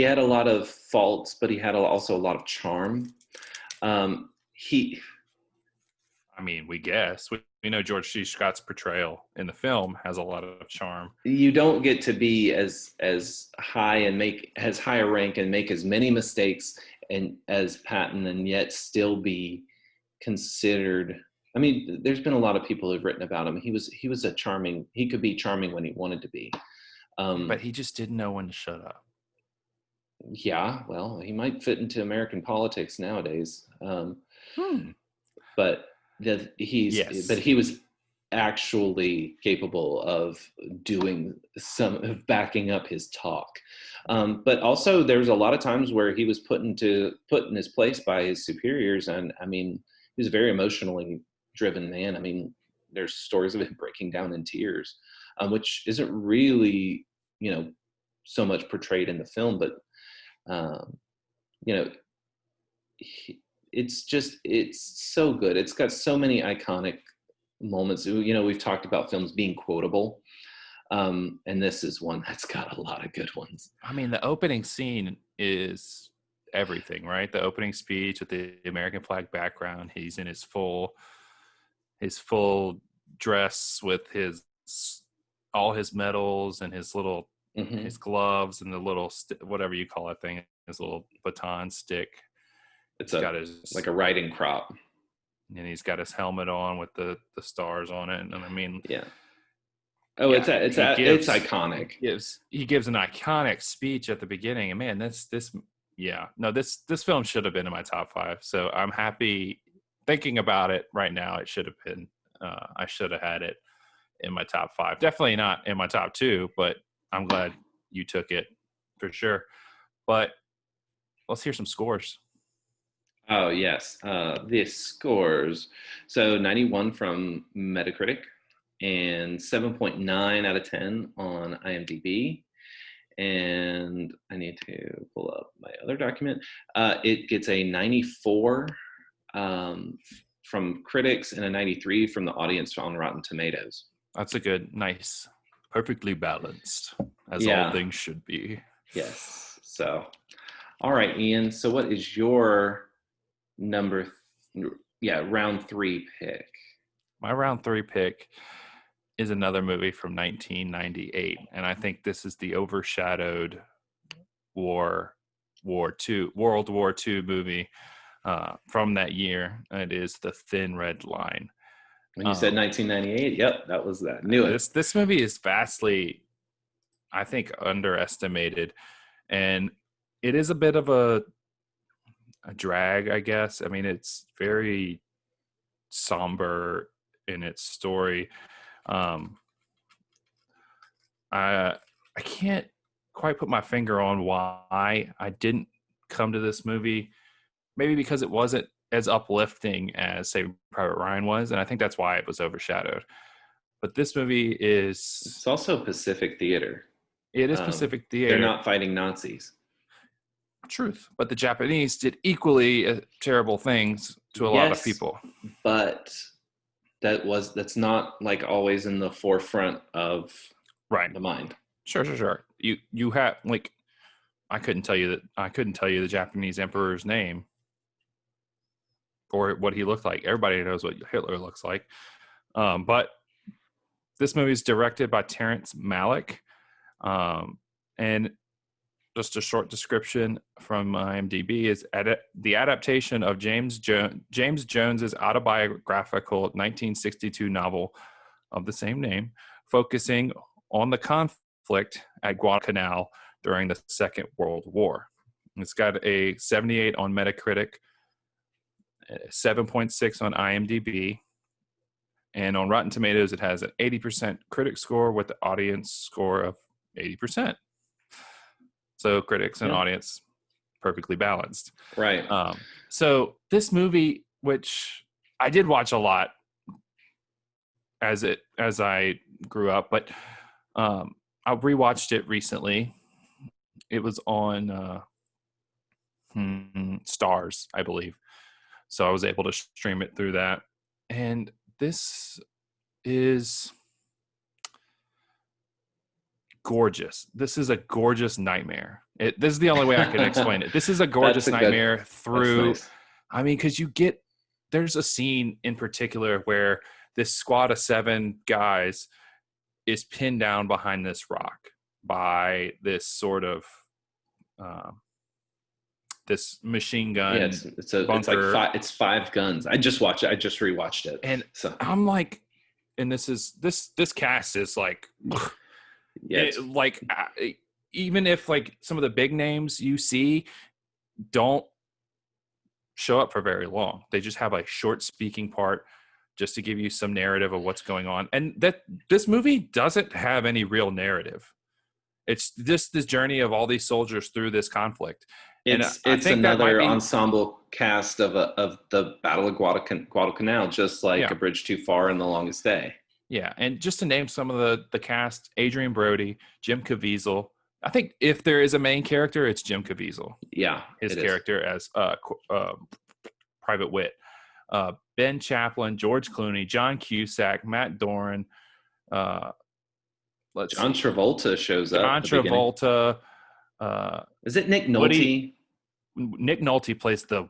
[SPEAKER 1] had a lot of faults, but he had also a lot of charm. He
[SPEAKER 2] I mean, we know George C. Scott's portrayal in the film has a lot of charm.
[SPEAKER 1] You don't get to be as high and make as high a rank and make as many mistakes and as Patton, and yet still be considered. I mean, there's been a lot of people who've written about him. He was a charming. He could be charming when he wanted to be.
[SPEAKER 2] But he just didn't know when to shut up.
[SPEAKER 1] Yeah, well, he might fit into American politics nowadays.
[SPEAKER 2] Hmm.
[SPEAKER 1] But
[SPEAKER 2] Yes.
[SPEAKER 1] he was actually capable of doing some of backing up his talk. But also there's a lot of times where he was put in his place by his superiors, and I mean, he was a very emotionally driven man. I mean, there's stories of him breaking down in tears, which isn't really, you know, so much portrayed in the film, but um, you know, it's so good. It's got so many iconic moments. You know, we've talked about films being quotable, and this is one that's got a lot of good ones.
[SPEAKER 2] I mean, the opening scene is everything, right? The opening speech with the American flag background. He's in his full dress with his all his medals and his little
[SPEAKER 1] Hmm.
[SPEAKER 2] his gloves and the little whatever you call that thing, his little baton stick.
[SPEAKER 1] It's
[SPEAKER 2] He's got his
[SPEAKER 1] like a riding crop.
[SPEAKER 2] and he's got his helmet on with the stars on it. And I mean,
[SPEAKER 1] Yeah. Oh,
[SPEAKER 2] yeah,
[SPEAKER 1] it's iconic.
[SPEAKER 2] he gives an iconic speech at the beginning. And man, this yeah, no, this film should have been in my top 5. So I'm happy thinking about it right now. It should have been. I should have had it in my top 5. Definitely not in my top 2, but I'm glad you took it for sure. But let's hear some scores.
[SPEAKER 1] Oh yes, the scores. So 91 from Metacritic and 7.9 out of 10 on IMDb. And I need to pull up my other document. It gets a 94 from critics and a 93 from the audience on Rotten Tomatoes.
[SPEAKER 2] That's a good, nice, perfectly balanced, as all
[SPEAKER 1] Yeah.
[SPEAKER 2] things should be.
[SPEAKER 1] Yes. So, all right, Ian. So, what is your number? Round 3 pick.
[SPEAKER 2] My round 3 pick is another movie from 1998, and I think this is the overshadowed World War II movie from that year. It is The Thin Red Line.
[SPEAKER 1] When you said 1998, yep, that was that. Knew it.
[SPEAKER 2] This movie is vastly, I think, underestimated, and it is a bit of a drag, I guess. I mean, it's very somber in its story. Um, I can't quite put my finger on why I didn't come to this movie. Maybe because it wasn't as uplifting as Saving Private Ryan was, and I think that's why it was overshadowed. But this movie is
[SPEAKER 1] It's also Pacific Theater.
[SPEAKER 2] it is Pacific
[SPEAKER 1] They're
[SPEAKER 2] Theater.
[SPEAKER 1] not fighting Nazis.
[SPEAKER 2] Truth. But the Japanese did equally terrible things to a lot of people.
[SPEAKER 1] But that's not like always in the forefront of the mind.
[SPEAKER 2] Sure. You have like I couldn't tell you the Japanese emperor's name or what he looked like. Everybody knows what Hitler looks like. But this movie is directed by Terrence Malick. And just a short description from IMDb is the adaptation of James Jones's autobiographical 1962 novel of the same name, focusing on the conflict at Guadalcanal during the Second World War. It's got a 78 on Metacritic, 7.6 on IMDb, and on Rotten Tomatoes, it has an 80% critic score with the audience score of 80%. So critics and audience perfectly balanced.
[SPEAKER 1] Right.
[SPEAKER 2] So this movie, which I did watch a lot as I grew up, but I rewatched it recently. It was on Stars, I believe. So I was able to stream it through that. And this is gorgeous. This is a gorgeous nightmare. This is the only way I can explain it. This is a gorgeous nightmare through, nice. I mean, because there's a scene in particular where this squad of 7 guys is pinned down behind this rock by this sort of this machine gun.
[SPEAKER 1] Yeah, it's 5 guns. I just watched it. I just rewatched it.
[SPEAKER 2] And so I'm like, and this cast is like, even if like some of the big names you see don't show up for very long, they just have a short speaking part just to give you some narrative of what's going on. And that this movie doesn't have any real narrative. It's just this journey of all these soldiers through this conflict.
[SPEAKER 1] It's another ensemble cast of the Battle of Guadalcanal, just like A Bridge Too Far and The Longest Day.
[SPEAKER 2] Yeah, and just to name some of the cast: Adrian Brody, Jim Caviezel. I think if there is a main character, it's Jim Caviezel.
[SPEAKER 1] Yeah,
[SPEAKER 2] his character as Private Witt. Ben Chaplin, George Clooney, John Cusack, Matt Doran.
[SPEAKER 1] John Travolta shows up.
[SPEAKER 2] John Travolta.
[SPEAKER 1] Is it Nick Nolte?
[SPEAKER 2] Nick Nolte plays the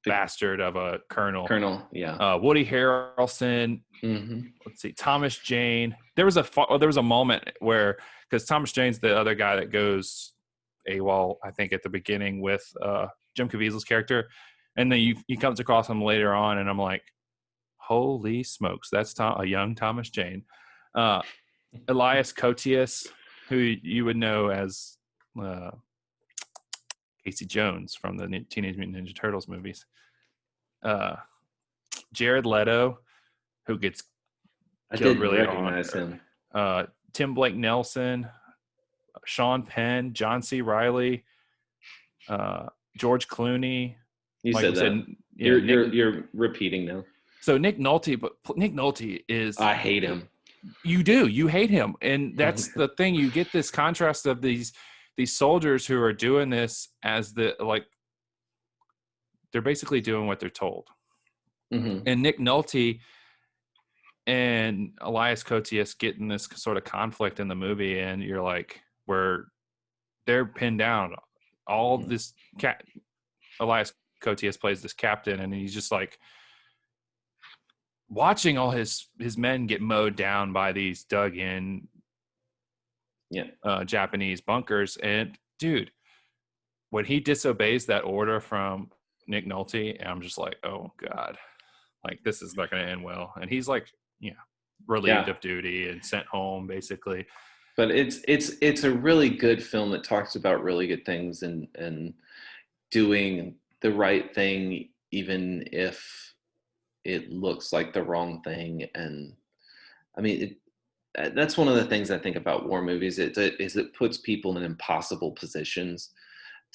[SPEAKER 2] bastard of a colonel.
[SPEAKER 1] Yeah.
[SPEAKER 2] Woody Harrelson.
[SPEAKER 1] Mm-hmm.
[SPEAKER 2] Let's see, Thomas Jane. There was a moment where, because Thomas Jane's the other guy that goes AWOL, I think, at the beginning with Jim Caviezel's character, and then he comes across him later on, and I'm like, holy smokes, that's a young Thomas Jane. Elias Koteas, who you would know as Casey Jones from the Teenage Mutant Ninja Turtles movies. Jared Leto, who gets killed really
[SPEAKER 1] recognize him.
[SPEAKER 2] Tim Blake Nelson, Sean Penn, John C. Reilly, George Clooney.
[SPEAKER 1] You said that. You're repeating now.
[SPEAKER 2] So Nick Nolte, but Nick Nolte is.
[SPEAKER 1] I hate him.
[SPEAKER 2] You do. You hate him, and that's the thing. You get this contrast of these soldiers who are doing this as they're basically doing what they're told.
[SPEAKER 1] Mm-hmm.
[SPEAKER 2] And Nick Nolte and Elias Koteas get in this sort of conflict in the movie, and you're like, where they're pinned down. All this Elias Koteas plays this captain, and he's just like watching all his men get mowed down by these dug in Japanese bunkers. And dude, when he disobeys that order from Nick Nolte, I'm just like, oh God, like this is not going to end well. And he's like, relieved of duty and sent home basically.
[SPEAKER 1] But it's a really good film that talks about really good things and doing the right thing, even if it looks like the wrong thing. And I mean, that's one of the things I think about war movies. It puts people in impossible positions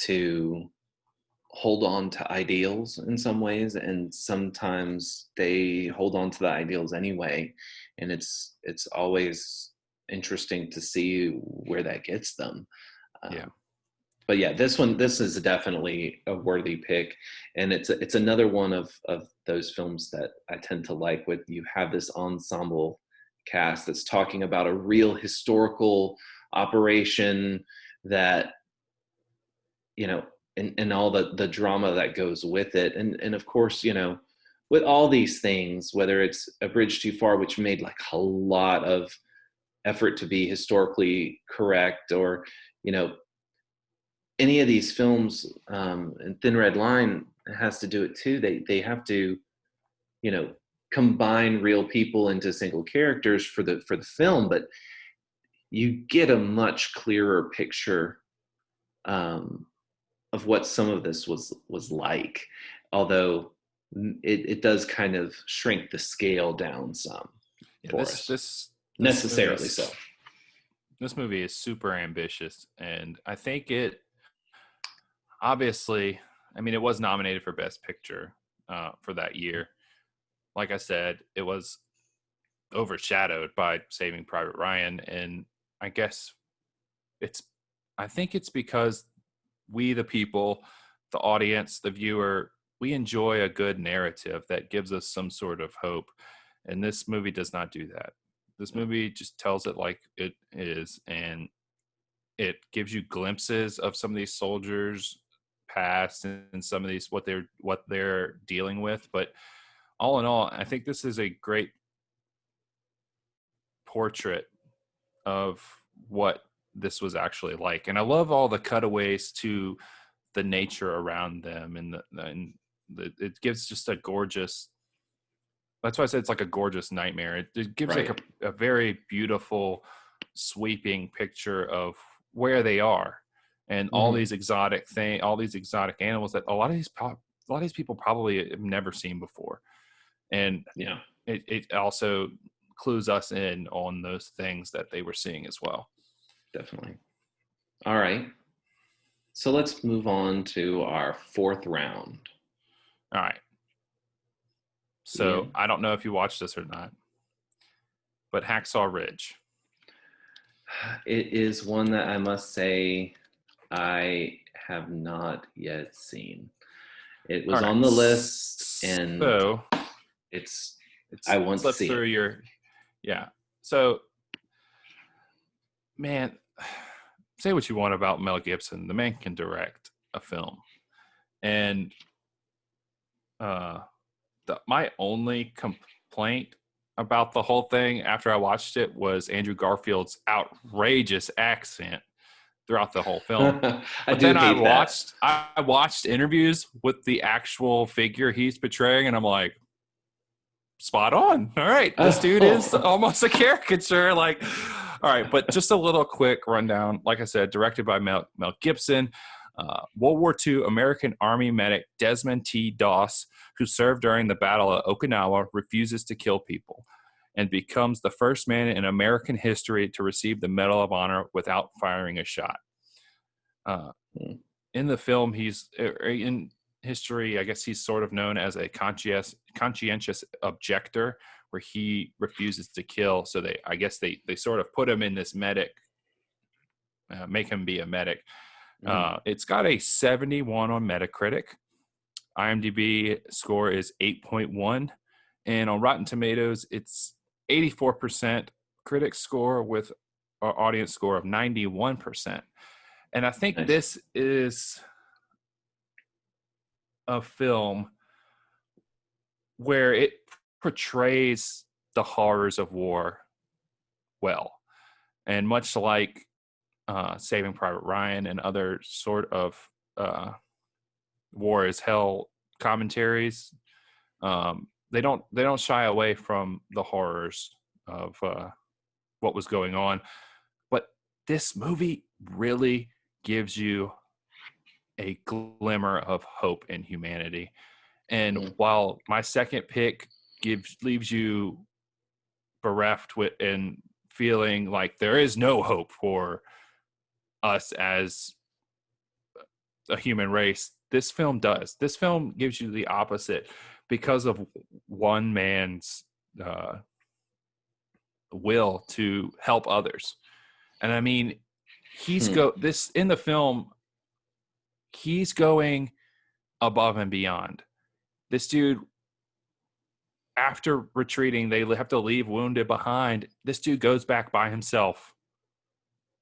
[SPEAKER 1] to hold on to ideals in some ways, and sometimes they hold on to the ideals anyway, and it's always interesting to see where that gets them.
[SPEAKER 2] Yeah.
[SPEAKER 1] But yeah, this is definitely a worthy pick, and it's another one of those films that I tend to like. With you have this ensemble cast that's talking about a real historical operation that, and all the drama that goes with it, and of course, with all these things, whether it's A Bridge Too Far, which made like a lot of effort to be historically correct, or you know any of these films, and Thin Red Line has to do it too. They have to, you know, combine real people into single characters for the film, but you get a much clearer picture, um, of what some of this was like. Although it does kind of shrink the scale down some
[SPEAKER 2] Yeah,
[SPEAKER 1] for us,
[SPEAKER 2] this
[SPEAKER 1] necessarily so.
[SPEAKER 2] movie's this movie is super ambitious, and I think it obviously, I mean, it was nominated for Best Picture for that year. Like I said, it was overshadowed by Saving Private Ryan, and I guess it's, I think it's because we, the people, the audience, the viewer, we enjoy a good narrative that gives us some sort of hope, and this movie does not do that. This movie just tells it like it is, and it gives you glimpses of some of these soldiers past and some of these what they're dealing with. But all in all, I think this is a great portrait of what this was actually like. And I love all the cutaways to the nature around them, it gives just a gorgeous, that's why I said it's like a gorgeous nightmare. It gives
[SPEAKER 1] Right.
[SPEAKER 2] like a very beautiful sweeping picture of where they are, and all
[SPEAKER 1] Mm-hmm.
[SPEAKER 2] these all these exotic animals that a lot of these people probably have never seen before. And
[SPEAKER 1] Yeah,
[SPEAKER 2] it also clues us in on those things that they were seeing as well.
[SPEAKER 1] definitely. All right. So let's move on to our fourth round.
[SPEAKER 2] All right. So
[SPEAKER 1] Ian?
[SPEAKER 2] I don't know if you watched this or not, but Hacksaw Ridge.
[SPEAKER 1] It is one that I must say I have not yet seen. It
[SPEAKER 2] All
[SPEAKER 1] was
[SPEAKER 2] right.
[SPEAKER 1] on the list, and
[SPEAKER 2] So
[SPEAKER 1] it's
[SPEAKER 2] it's
[SPEAKER 1] I want to
[SPEAKER 2] slipped
[SPEAKER 1] see
[SPEAKER 2] through
[SPEAKER 1] it.
[SPEAKER 2] your, yeah. So, man, say what you want about Mel Gibson. The man can direct a film. And uh, my only complaint about the whole thing after I watched it was Andrew Garfield's outrageous accent throughout the whole film.
[SPEAKER 1] I
[SPEAKER 2] But
[SPEAKER 1] do
[SPEAKER 2] then
[SPEAKER 1] hate that.
[SPEAKER 2] I watched interviews with the actual figure he's portraying, and I'm like, spot on. All right, this dude is
[SPEAKER 1] Oh.
[SPEAKER 2] almost a caricature. Like, all right, but just a little quick rundown. Like I said, directed by Mel Gibson. World War II American Army medic Desmond T. Doss, who served during the Battle of Okinawa, refuses to kill people and becomes the first man in American history to receive the Medal of Honor without firing a shot. Uh, in the film, he's in history, I guess he's sort of known as a conscientious objector, where he refuses to kill. So I guess they sort of put him in this medic, make him be a medic. It's got a 71 on Metacritic. IMDb score is 8.1, and on Rotten Tomatoes, it's 84% critic score with an audience score of 91%. And I think
[SPEAKER 1] Nice.
[SPEAKER 2] this is a film where it portrays the horrors of war well. And much like Saving Private Ryan and other sort of war is hell commentaries, they don't shy away from the horrors of what was going on. But this movie really gives you a glimmer of hope in humanity. And while my second pick leaves you bereft with and feeling like there is no hope for us as a human race. This film does. This film gives you the opposite because of one man's will to help others. And I mean, this in the film, he's going above and beyond. This dude, after retreating, they have to leave wounded behind. This dude goes back by himself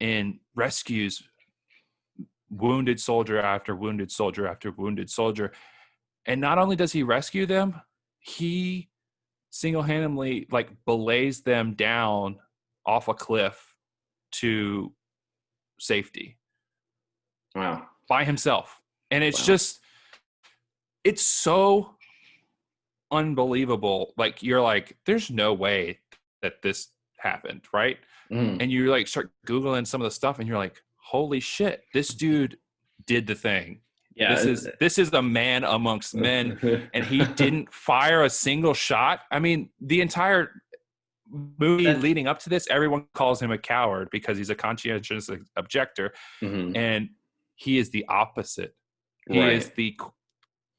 [SPEAKER 2] and rescues wounded soldier after wounded soldier after wounded soldier. And not only does he rescue them, he single-handedly like belays them down off a cliff to safety.
[SPEAKER 1] Wow.
[SPEAKER 2] By himself. And it's just, it's so unbelievable. Like, you're like, there's no way that this happened, right? And you like start Googling some of the stuff and you're like, holy shit, this dude did the thing.
[SPEAKER 1] Yeah.
[SPEAKER 2] This is a man amongst men, and he didn't fire a single shot. I mean, the entire movie leading up to this, everyone calls him a coward because he's a conscientious objector, and he is the opposite. He is the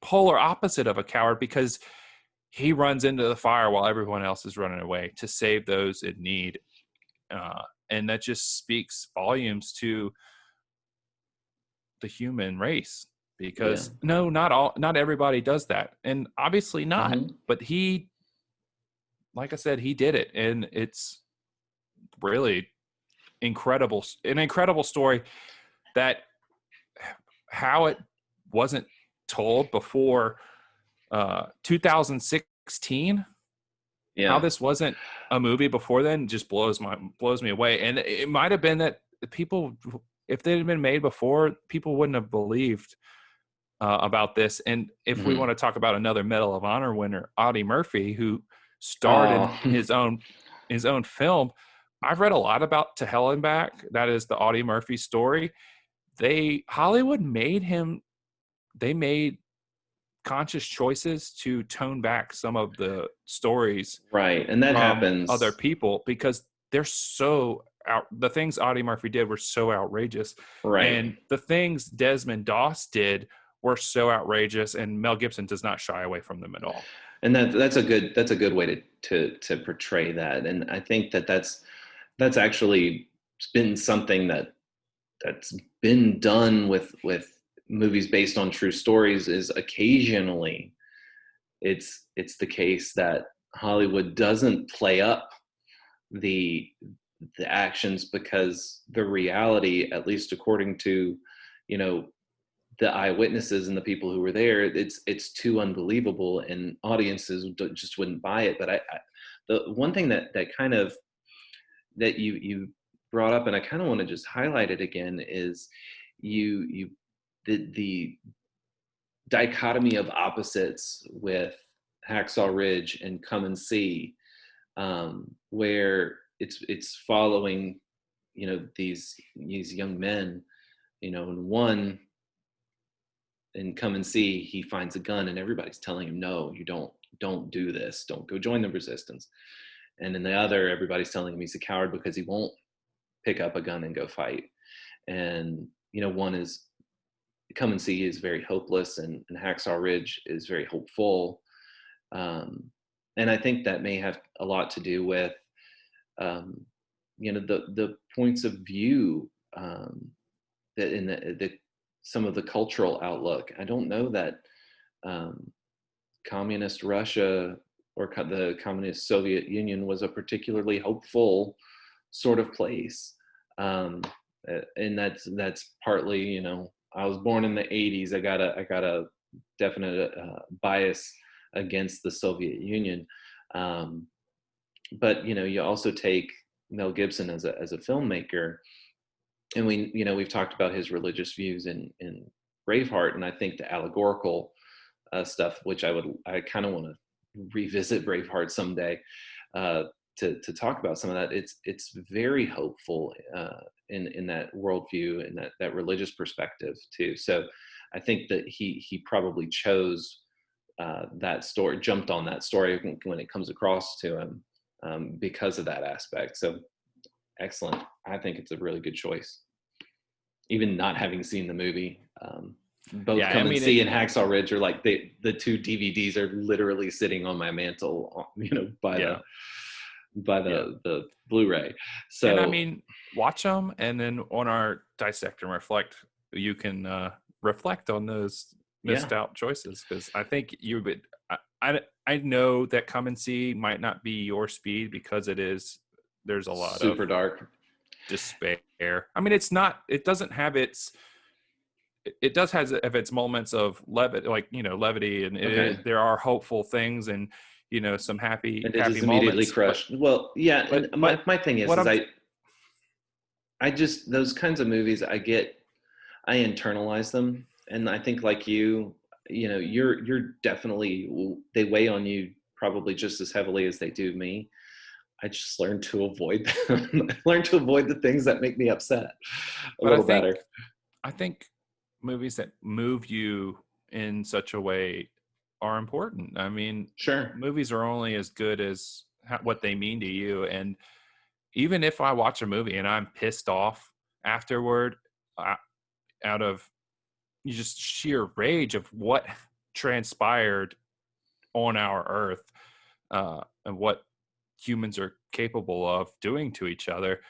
[SPEAKER 2] polar opposite of a coward because he runs into the fire while everyone else is running away to save those in need. And that just speaks volumes to the human race, because not everybody does that. And obviously not, but he, like I said, he did it. And it's really incredible, an incredible story that how it wasn't told before 2016. How this wasn't a movie before then just blows me away. And it might have been that people, if they had been made before, people wouldn't have believed about this. And if we want to talk about another Medal of Honor winner, Audie Murphy, who started his own film, I've read a lot about To Hell and Back. That is the Audie Murphy story. Hollywood made him. They made conscious choices to tone back some of the stories,
[SPEAKER 1] right? And that happens
[SPEAKER 2] other people, because they're so the things Audie Murphy did were so outrageous,
[SPEAKER 1] right?
[SPEAKER 2] And the things Desmond Doss did were so outrageous, and Mel Gibson does not shy away from them at all.
[SPEAKER 1] And that's a good way to portray that. And I think that's actually been something that's been done with movies based on true stories. Is occasionally it's the case that Hollywood doesn't play up the actions, because the reality, at least according to the eyewitnesses and the people who were there, it's too unbelievable, and audiences just wouldn't buy it. But the one thing that kind of that you brought up, and I kind of want to just highlight it again, is the dichotomy of opposites with Hacksaw Ridge and Come and See, where it's following these young men, and one, in Come and See, he finds a gun and everybody's telling him, no, you don't do this, don't go join the resistance. And in the other, everybody's telling him he's a coward because he won't pick up a gun and go fight. And one is Come and See is very hopeless, and Hacksaw Ridge is very hopeful. And I think that may have a lot to do with the points of view, that in the some of the cultural outlook. I don't know that communist Russia or the communist Soviet Union was a particularly hopeful sort of place. And that's partly, I was born in the 80s. I got a definite bias against the Soviet Union. But, you also take Mel Gibson as a filmmaker, and we've talked about his religious views in Braveheart, and I think the allegorical stuff, which I kind of want to revisit Braveheart someday, to talk about some of that. It's very hopeful in that worldview and that religious perspective too. So I think that he probably chose that story, jumped on that story when it comes across to him. because of that aspect. So excellent. I think it's a really good choice. Even not having seen the movie, both
[SPEAKER 2] Yeah, I
[SPEAKER 1] Come and
[SPEAKER 2] mean,
[SPEAKER 1] See and Hacksaw Ridge are like the two DVDs are literally sitting on my mantle, by
[SPEAKER 2] yeah, yeah.
[SPEAKER 1] the Blu-ray.
[SPEAKER 2] And I
[SPEAKER 1] So
[SPEAKER 2] mean, watch them, and then on our dissect and reflect, you can reflect on those
[SPEAKER 1] yeah,
[SPEAKER 2] missed out choices, because I think you would. I know that Come and See might not be your speed, because there's a lot of
[SPEAKER 1] super dark.
[SPEAKER 2] despair. I mean, it's not. It doesn't have its. It does have its moments of levity, like levity, and
[SPEAKER 1] Okay.
[SPEAKER 2] there are hopeful things, and some happy
[SPEAKER 1] And it is immediately
[SPEAKER 2] moments. But
[SPEAKER 1] crushed. Well, yeah, and
[SPEAKER 2] but but
[SPEAKER 1] my thing
[SPEAKER 2] what
[SPEAKER 1] is
[SPEAKER 2] I'm
[SPEAKER 1] I just those kinds of movies I internalize them, and I think like you're definitely, they weigh on you probably just as heavily as they do me. I just learned to avoid them. I learned to avoid the things that make me upset a
[SPEAKER 2] but
[SPEAKER 1] little better.
[SPEAKER 2] I think movies that move you in such a way are important. I mean,
[SPEAKER 1] Sure.
[SPEAKER 2] movies are only as good as what they mean to you. And even if I watch a movie and I'm pissed off afterward, uh, out of just sheer rage of what transpired on our earth, and what humans are capable of doing to each other,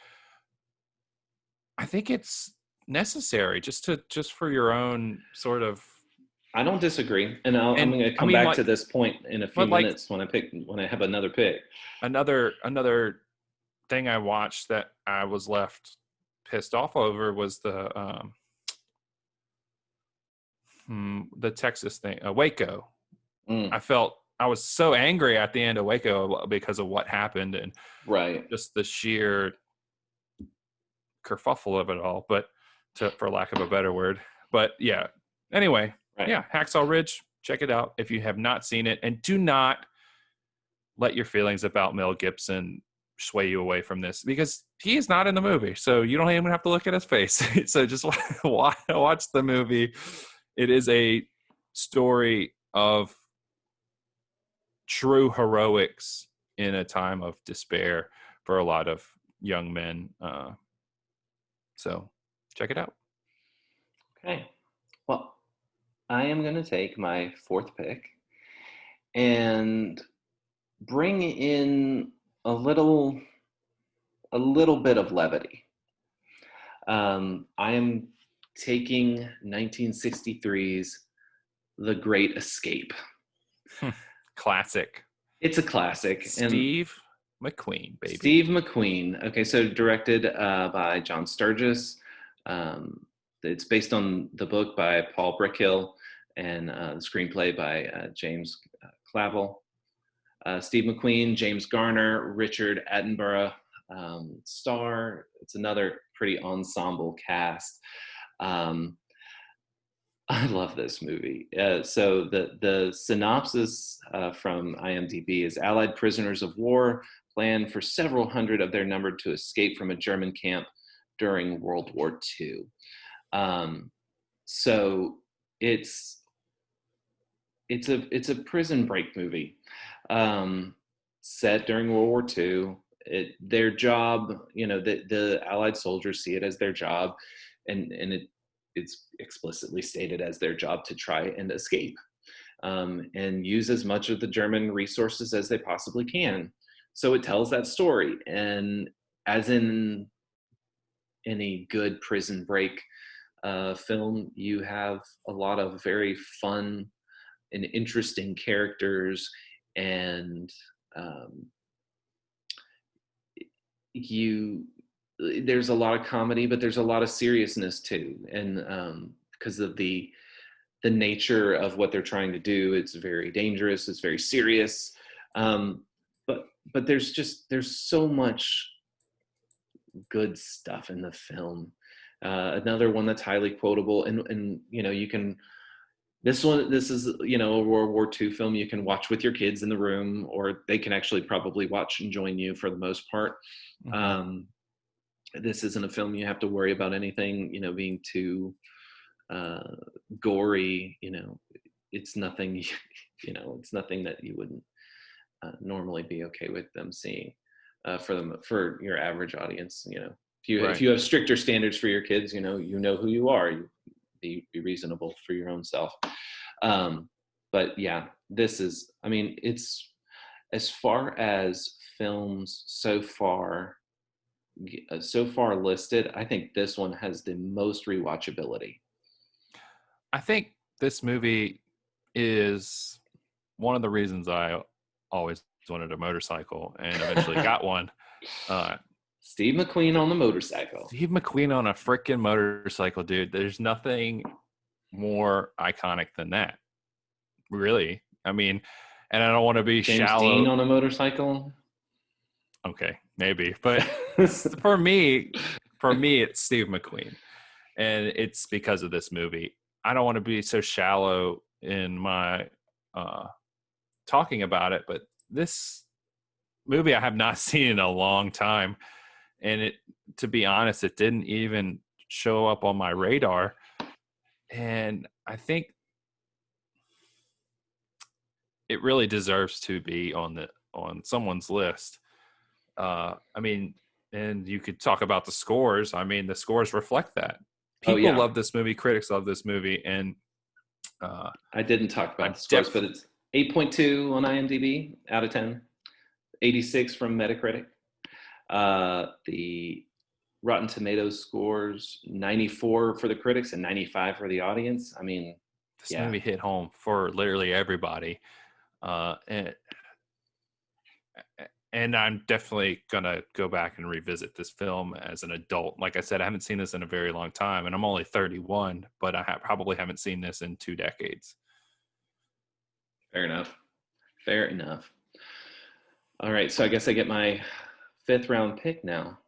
[SPEAKER 2] I think it's necessary just for your own sort of.
[SPEAKER 1] I don't disagree, and I'm
[SPEAKER 2] And
[SPEAKER 1] going to
[SPEAKER 2] I
[SPEAKER 1] come
[SPEAKER 2] mean,
[SPEAKER 1] back to
[SPEAKER 2] like,
[SPEAKER 1] this point in a few
[SPEAKER 2] but like
[SPEAKER 1] minutes when I have another pick.
[SPEAKER 2] another thing I watched that I was left pissed off over was the Texas thing, Waco.
[SPEAKER 1] Mm,
[SPEAKER 2] I was so angry at the end of Waco because of what happened, and
[SPEAKER 1] right.
[SPEAKER 2] just the sheer kerfuffle of it all, but for lack of a better word. But yeah, anyway,
[SPEAKER 1] Right.
[SPEAKER 2] yeah, Hacksaw Ridge, check it out if you have not seen it, and do not let your feelings about Mel Gibson sway you away from this, because he is not in the movie, so you don't even have to look at his face. So just watch the movie. It is a story of true heroics in a time of despair for a lot of young men. So check it out.
[SPEAKER 1] Okay. Well, I am going to take my fourth pick and bring in a little bit of levity. I am taking 1963's The Great Escape.
[SPEAKER 2] Classic.
[SPEAKER 1] It's a classic, and
[SPEAKER 2] Steve McQueen, baby.
[SPEAKER 1] Steve McQueen. Okay, so directed by John Sturges. It's based on the book by Paul Brickhill, and the screenplay by James Clavell. Steve McQueen, James Garner, Richard Attenborough star. It's another pretty ensemble cast. Um, I love this movie. So the synopsis from IMDb is: Allied prisoners of war plan for several hundred of their number to escape from a German camp during World War II. So it's it's a prison break movie, set during World War II. Their job, the Allied soldiers see it as their job, and it's explicitly stated as their job to try and escape, and use as much of the German resources as they possibly can. So it tells that story, and as in any good prison break film, you have a lot of very fun and interesting characters, and um, you there's a lot of comedy, but there's a lot of seriousness too, and because of the nature of what they're trying to do, it's very dangerous, it's very serious, um, but there's so much good stuff in the film. Another one that's highly quotable, and you can, this is a World War II film you can watch with your kids in the room, or they can actually probably watch and join you for the most part.
[SPEAKER 2] Mm-hmm.
[SPEAKER 1] um, this isn't a film you have to worry about anything being too uh, gory. It's nothing it's nothing that you wouldn't normally be okay with them seeing. For your average audience, if
[SPEAKER 2] Right.
[SPEAKER 1] you have stricter standards for your kids, you know who you are. You be reasonable for your own self. But yeah, this is. I mean, it's as far as films so far listed. I think this one has the most rewatchability.
[SPEAKER 2] I think this movie is one of the reasons I always wanted a motorcycle and eventually got one.
[SPEAKER 1] Steve McQueen on the motorcycle.
[SPEAKER 2] Steve McQueen on a freaking motorcycle, dude. There's nothing more iconic than that. Really. I mean, and I don't want to be
[SPEAKER 1] James
[SPEAKER 2] shallow.
[SPEAKER 1] Dean on a motorcycle.
[SPEAKER 2] Okay, maybe. But for me, it's Steve McQueen. And it's because of this movie. I don't want to be so shallow in my talking about it, but this movie I have not seen in a long time. And to be honest, it didn't even show up on my radar. And I think it really deserves to be on someone's list. I mean, and you could talk about the scores. I mean, the scores reflect that. People love this movie. Critics love this movie. And
[SPEAKER 1] I didn't talk about the scores, but it's 8.2 on IMDb out of 10, 86 from Metacritic. The Rotten Tomatoes scores 94 for the critics and 95 for the audience. I mean,
[SPEAKER 2] this movie hit home for literally everybody. And I'm definitely going to go back and revisit this film as an adult. Like I said, I haven't seen this in a very long time, and I'm only 31, but I probably haven't seen this in 2 decades.
[SPEAKER 1] Fair enough. All right, so I guess I get my 5th round pick now.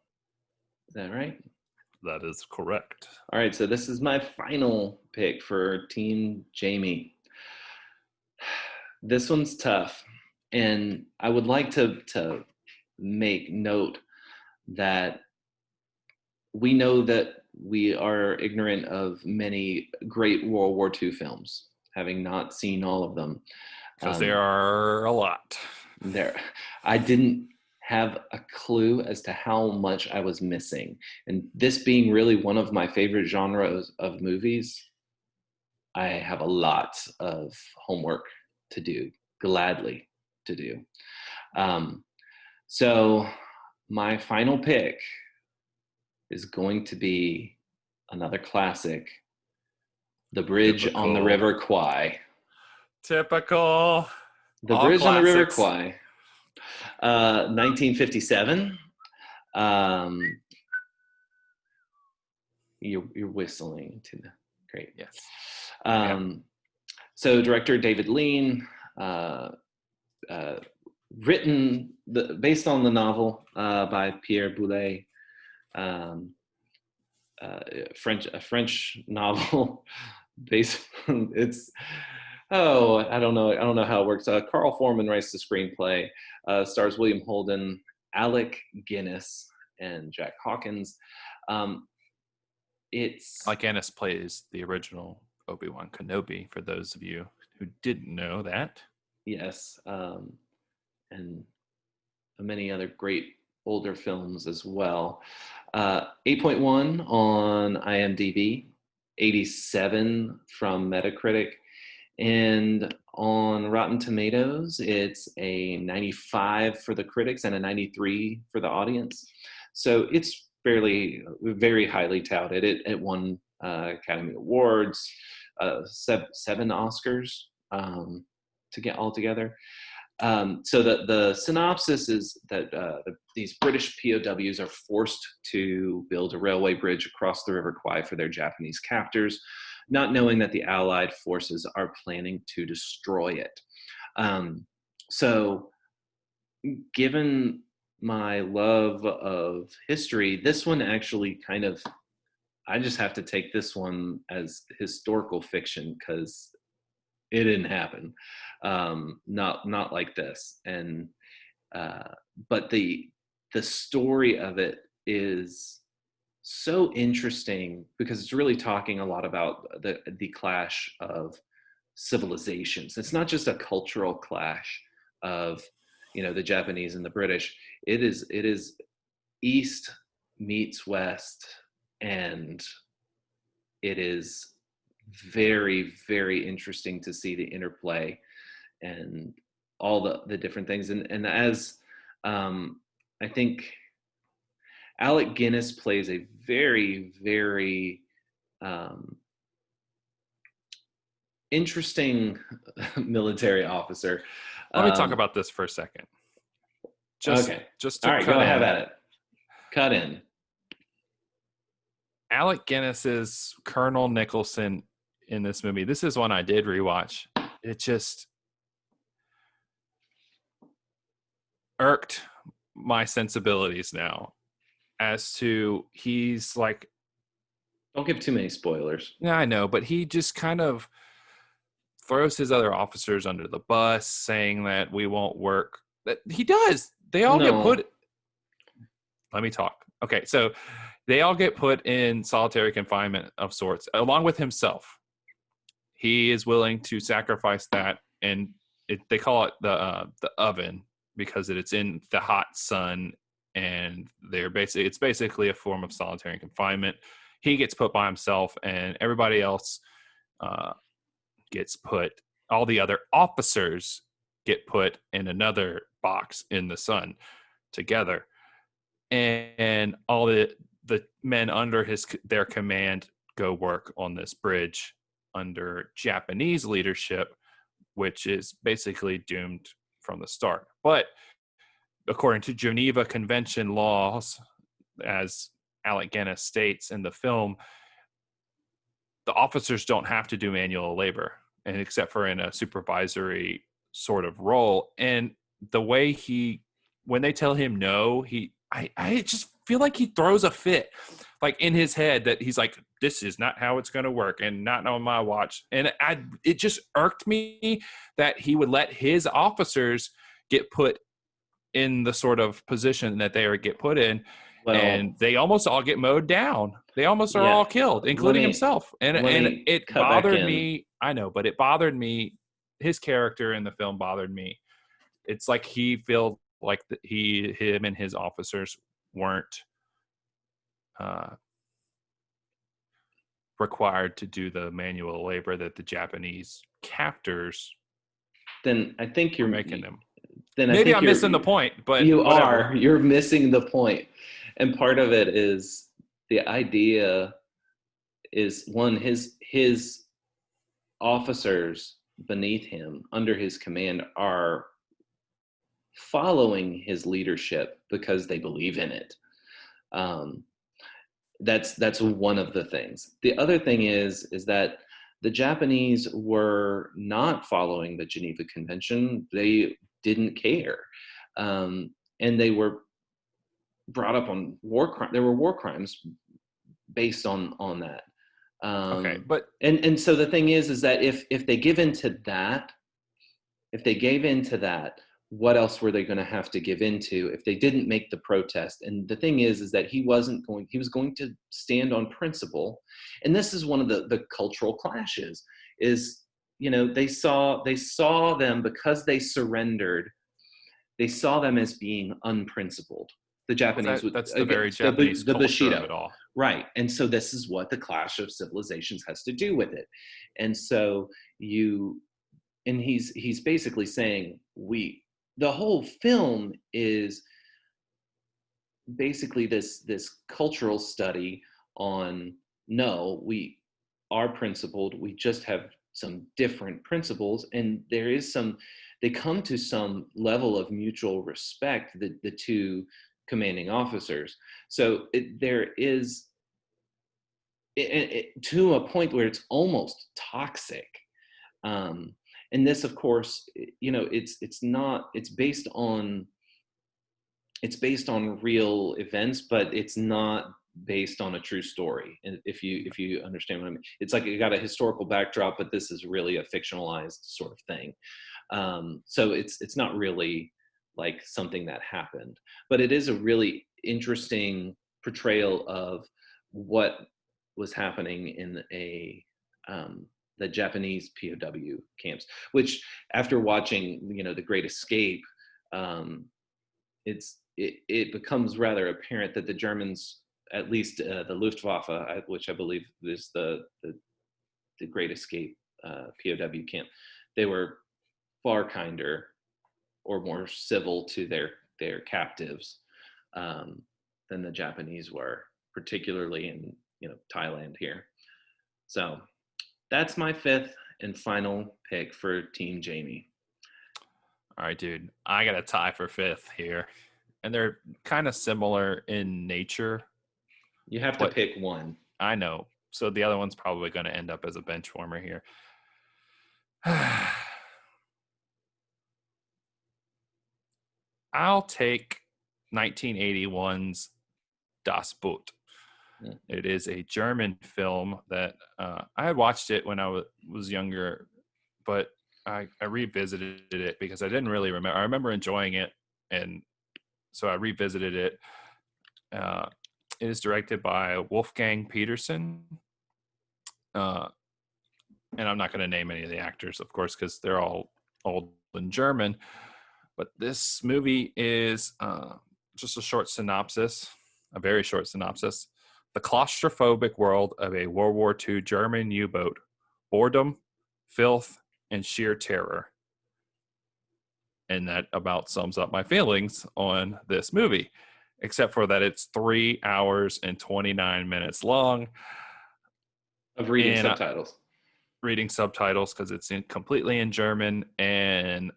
[SPEAKER 1] Is that right?
[SPEAKER 2] That is correct.
[SPEAKER 1] All right, so this is my final pick for Team Jamie. This one's tough. And I would like to make note that we know that we are ignorant of many great World War II films, having not seen all of them.
[SPEAKER 2] Because there are a lot.
[SPEAKER 1] I didn't have a clue as to how much I was missing. And this being really one of my favorite genres of movies, I have a lot of homework to do, gladly to do. So my final pick is going to be another classic, The Bridge on the River Kwai.
[SPEAKER 2] Typical.
[SPEAKER 1] The Bridge on the River Kwai. 1957. You're whistling to the great.
[SPEAKER 2] Yes.
[SPEAKER 1] So director David Lean, written based on the novel by Pierre Boulet, a French novel. Based on, I don't know how it works. Carl Foreman writes the screenplay. Stars William Holden, Alec Guinness, and Jack Hawkins.
[SPEAKER 2] Alec Guinness plays the original Obi-Wan Kenobi, for those of you who didn't know that.
[SPEAKER 1] Yes, and many other great older films as well. 8.1 on IMDb, 87 from Metacritic, and on Rotten Tomatoes, it's a 95 for the critics and a 93 for the audience. So it's very highly touted. It won Academy Awards, 7 Oscars to get all together. So the synopsis is that these British POWs are forced to build a railway bridge across the River Kwai for their Japanese captors, not knowing that the Allied forces are planning to destroy it. So given my love of history, this one actually I just have to take this one as historical fiction because it didn't happen. Not like this. And but the story of it is so interesting because it's really talking a lot about the clash of civilizations. It's not just a cultural clash of the Japanese and the British. It is East meets West, and it is very, very interesting to see the interplay and all the different things. And as I think Alec Guinness plays a very, very interesting military officer.
[SPEAKER 2] Let me talk about this for a second.
[SPEAKER 1] Okay.
[SPEAKER 2] Just to
[SPEAKER 1] all right,
[SPEAKER 2] cut
[SPEAKER 1] go
[SPEAKER 2] in.
[SPEAKER 1] ahead at it. Cut in.
[SPEAKER 2] Alec Guinness's Colonel Nicholson in this movie. This is one I did rewatch. It just irked my sensibilities now as to he's like,
[SPEAKER 1] don't give too many spoilers.
[SPEAKER 2] Yeah, I know, but he just kind of throws his other officers under the bus, saying that we won't work. That he does. They all get put. Let me talk. Okay, so they all get put in solitary confinement of sorts, along with himself. He is willing to sacrifice that, and they call it the oven because it's in the hot sun, and it's basically a form of solitary confinement. He gets put by himself, and everybody else gets put. All the other officers get put in another box in the sun together, and all the men under their command go work on this bridge under Japanese leadership, which is basically doomed from the start. But according to Geneva Convention laws, as Alec Guinness states in the film, the officers don't have to do manual labor, and except for in a supervisory sort of role. And the way when they tell him no, I just feel like he throws a fit, like in his head, that he's like, this is not how it's going to work, and not on my watch. And it just irked me that he would let his officers get put in the sort of position that they get put in, and they almost all get mowed down. They almost are all killed, including himself. And it bothered me. I know, but it bothered me. His character in the film bothered me. It's like he felt like him and his officers weren't required to do the manual labor that the Japanese captors.
[SPEAKER 1] Then I think you're
[SPEAKER 2] making them.
[SPEAKER 1] Then
[SPEAKER 2] maybe I'm missing the point, but
[SPEAKER 1] you're missing the point. And part of it is the idea is one, his officers beneath him under his command are following his leadership because they believe in it. That's one of the things. The other thing is that the Japanese were not following the Geneva Convention. They didn't care. And they were brought up on war crime. There were war crimes based on that.
[SPEAKER 2] Okay, but
[SPEAKER 1] and so the thing is that if they give into that, what else were they going to have to give into if they didn't make the protest? And the thing is that he was going to stand on principle. And this is one of the cultural clashes is, they saw them, because they surrendered, they saw them as being unprincipled. The Japanese,
[SPEAKER 2] that's the very Japanese culture
[SPEAKER 1] Bushido.
[SPEAKER 2] Of it all.
[SPEAKER 1] Right. And so this is what the clash of civilizations has to do with it. And so he's basically saying, the whole film is basically this cultural study on, no, we are principled, we just have some different principles, and they come to some level of mutual respect, the two commanding officers. So there is to a point where it's almost toxic. And this, of course, it's based on real events, but it's not based on a true story. And if you understand what I mean, it's like it got a historical backdrop, but this is really a fictionalized sort of thing. So it's not really like something that happened, but it is a really interesting portrayal of what was happening in the Japanese POW camps, which, after watching, The Great Escape, it becomes rather apparent that the Germans, at least the Luftwaffe, which I believe is the Great Escape POW camp, they were far kinder or more civil to their captives than the Japanese were, particularly in Thailand here. So that's my fifth and final pick for Team Jamie.
[SPEAKER 2] All right, dude. I got a tie for fifth here, and they're kind of similar in nature.
[SPEAKER 1] You have to pick one.
[SPEAKER 2] I know. So the other one's probably going to end up as a bench warmer here. I'll take 1981's Das Boot. Yeah. It is a German film that I had watched it when I was younger, but I revisited it because I didn't really remember. I remember enjoying it, and so I revisited it. It is directed by Wolfgang Petersen. And I'm not going to name any of the actors, of course, because they're all old in German. But this movie is just a short synopsis, a very short synopsis. The claustrophobic world of a World War II German U-boat. Boredom, filth, and sheer terror. And that about sums up my feelings on this movie, except for that it's 3 hours and 29 minutes long.
[SPEAKER 1] Of reading subtitles.
[SPEAKER 2] Reading subtitles because it's completely in German, and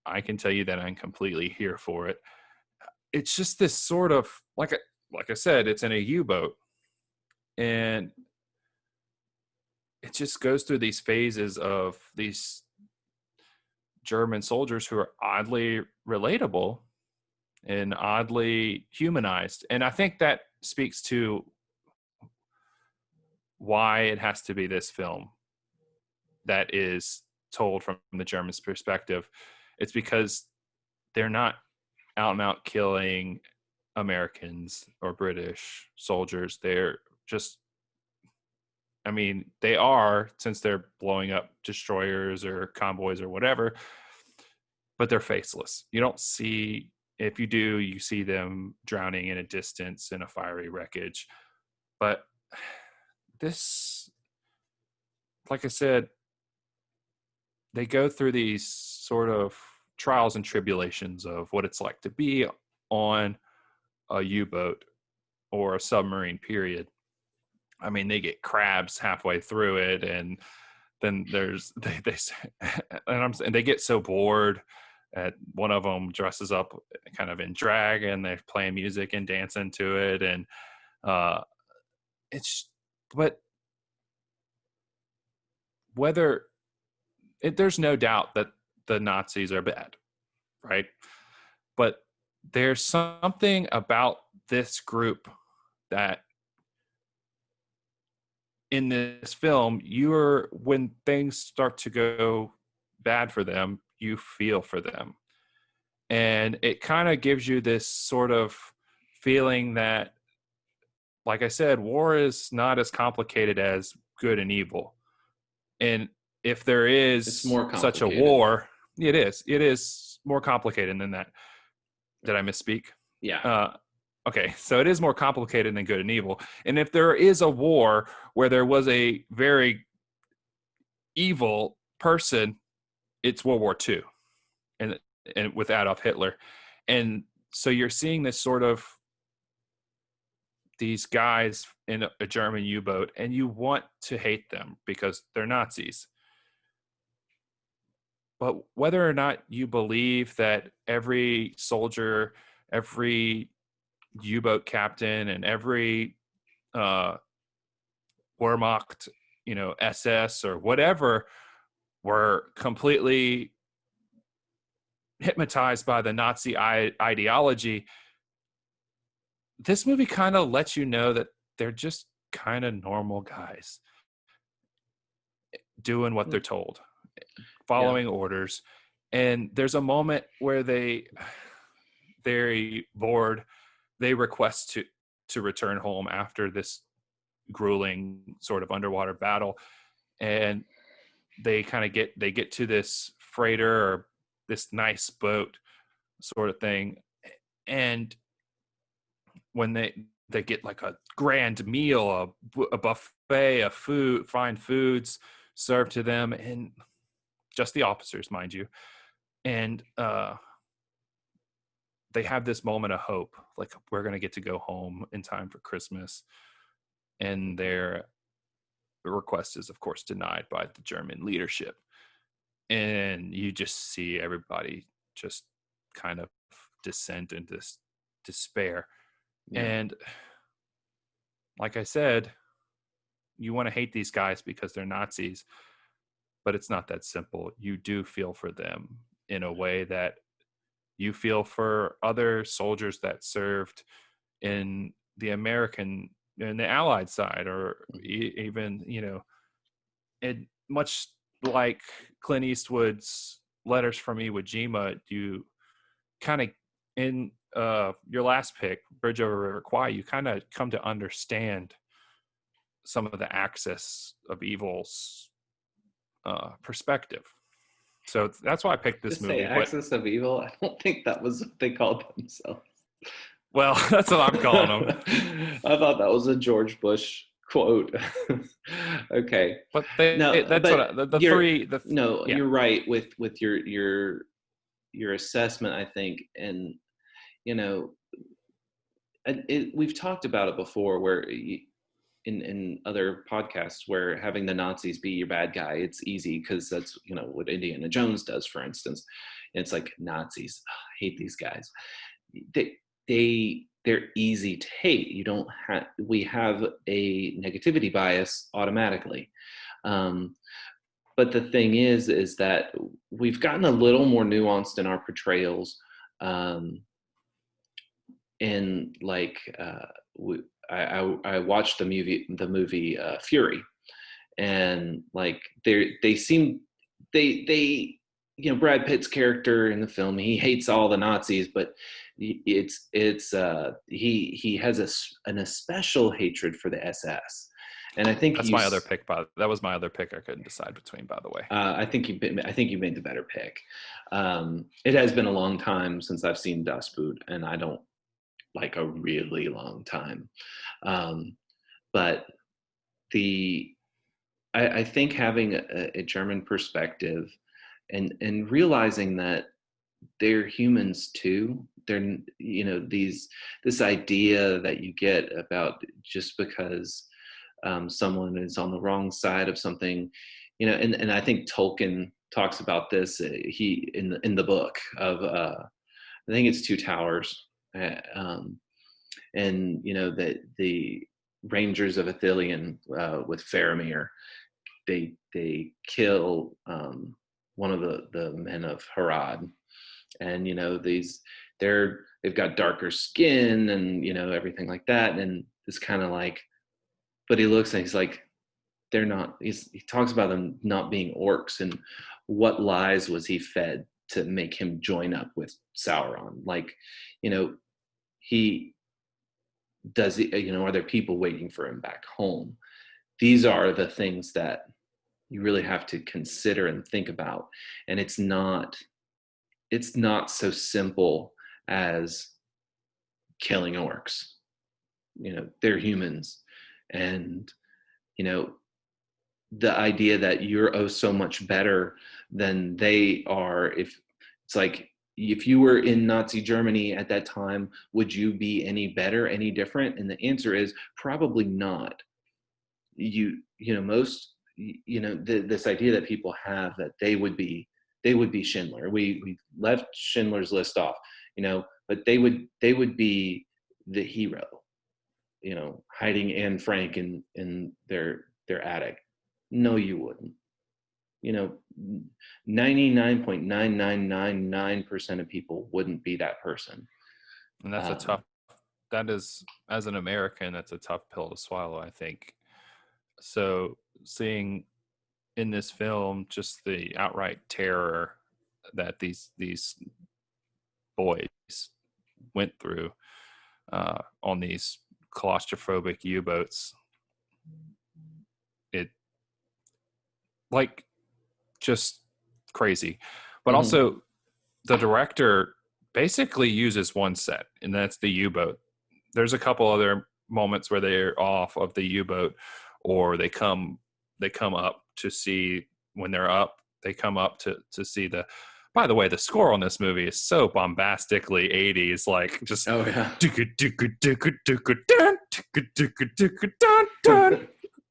[SPEAKER 2] I can tell you that I'm completely here for it. It's just this sort of, like I said, it's in a U-boat, and it just goes through these phases of these German soldiers who are oddly relatable and oddly humanized. And I think that speaks to why it has to be this film that is told from the Germans' perspective. It's because they're not out and out killing Americans or British soldiers. They're just, I mean, they are, since they're blowing up destroyers or convoys or whatever, but they're faceless. You don't see, if you do, you see them drowning in a distance in a fiery wreckage. But this, like I said, they go through these sort of trials and tribulations of what it's like to be on a U-boat or a submarine, period. I mean, they get crabs halfway through it, and then there's and they get so bored. One of them dresses up kind of in drag, and they're playing music and dancing to it, and but there's no doubt that the Nazis are bad, right? But there's something about this group that in this film, when things start to go bad for them, you feel for them. And it kind of gives you this sort of feeling that, like I said, war is not as complicated as good and evil. And if there is such a war, it is more complicated than that. Did I misspeak?
[SPEAKER 1] Yeah.
[SPEAKER 2] Okay, so it is more complicated than good and evil. And if there is a war where there was a very evil person, it's World War II, and with Adolf Hitler. And so you're seeing this sort of these guys in a German U-boat, and you want to hate them because they're Nazis. But whether or not you believe that every soldier, every U-boat captain, and every Wehrmacht, SS or whatever, were completely hypnotized by the Nazi ideology, this movie kind of lets you know that they're just kind of normal guys doing what they're told, following orders. And there's a moment where they're bored. They request to return home after this grueling sort of underwater battle, and they kind of get to this freighter or this nice boat sort of thing. And when they get like a grand meal, a buffet of food, fine foods served to them, and just the officers, mind you, and they have this moment of hope, like we're going to get to go home in time for Christmas, and their request is of course denied by the German leadership, and you just see everybody just kind of descend into this despair.
[SPEAKER 1] Yeah.
[SPEAKER 2] And like I said, you want to hate these guys because they're Nazis, but it's not that simple. You do feel for them in a way that you feel for other soldiers that served in the Allied side, or even, it much like Clint Eastwood's Letters from Iwo Jima, you kind of, in your last pick, Bridge Over River Kwai, you kind of come to understand some of the axis of evil's perspective. So that's why I picked this movie.
[SPEAKER 1] Axis of Evil? I don't think that was what they called themselves.
[SPEAKER 2] Well, that's what I'm calling them.
[SPEAKER 1] I thought that was a George Bush quote. Okay.
[SPEAKER 2] But
[SPEAKER 1] you're right with your assessment, I think. And, we've talked about it before, where in other podcasts, where having the Nazis be your bad guy, it's easy because that's, what Indiana Jones does, for instance. And it's like, Nazis, I hate these guys. They're easy to hate. We have a negativity bias automatically. But the thing is that we've gotten a little more nuanced in our portrayals. And like, I watched the movie Fury, and like Brad Pitt's character in the film, he hates all the Nazis, but he has an especial hatred for the SS. And I think
[SPEAKER 2] that's my other pick. That was my other pick. I couldn't decide between, by the way.
[SPEAKER 1] I think you made the better pick. It has been a long time since I've seen Das Boot, and I don't like a really long time. But I think having a German perspective, and realizing that they're humans too. They're, this idea that you get about just because someone is on the wrong side of something, and I think Tolkien talks about this. He in the book of I think it's Two Towers, and that the Rangers of Ithilien with Faramir, they kill one of the men of Harad, and they've got darker skin and everything like that, and it's kind of like, but he looks and he's like, they're not. He talks about them not being orcs, and what lies was he fed to make him join up with Sauron? Like, he does it, are there people waiting for him back home? These are the things that you really have to consider and think about. And it's not so simple as killing orcs. They're humans. And, the idea that you're so much better than they are, if you were in Nazi Germany at that time, would you be any better, any different? And the answer is probably not. This idea that people have that they would be Schindler. We left Schindler's List off, but they would be the hero, hiding Anne Frank in their attic. No, you wouldn't. 99.9999% of people wouldn't be that person.
[SPEAKER 2] And that's that is, as an American, that's a tough pill to swallow, I think. So seeing in this film just the outright terror that these boys went through on these claustrophobic U-boats, it, like, just crazy. But also the director basically uses one set, and that's the U-boat. There's a couple other moments where they're off of the U-boat, or they come up to see when they're up. They come up to see the. By the way, the score on this movie is so bombastically 80s, like just
[SPEAKER 1] oh yeah.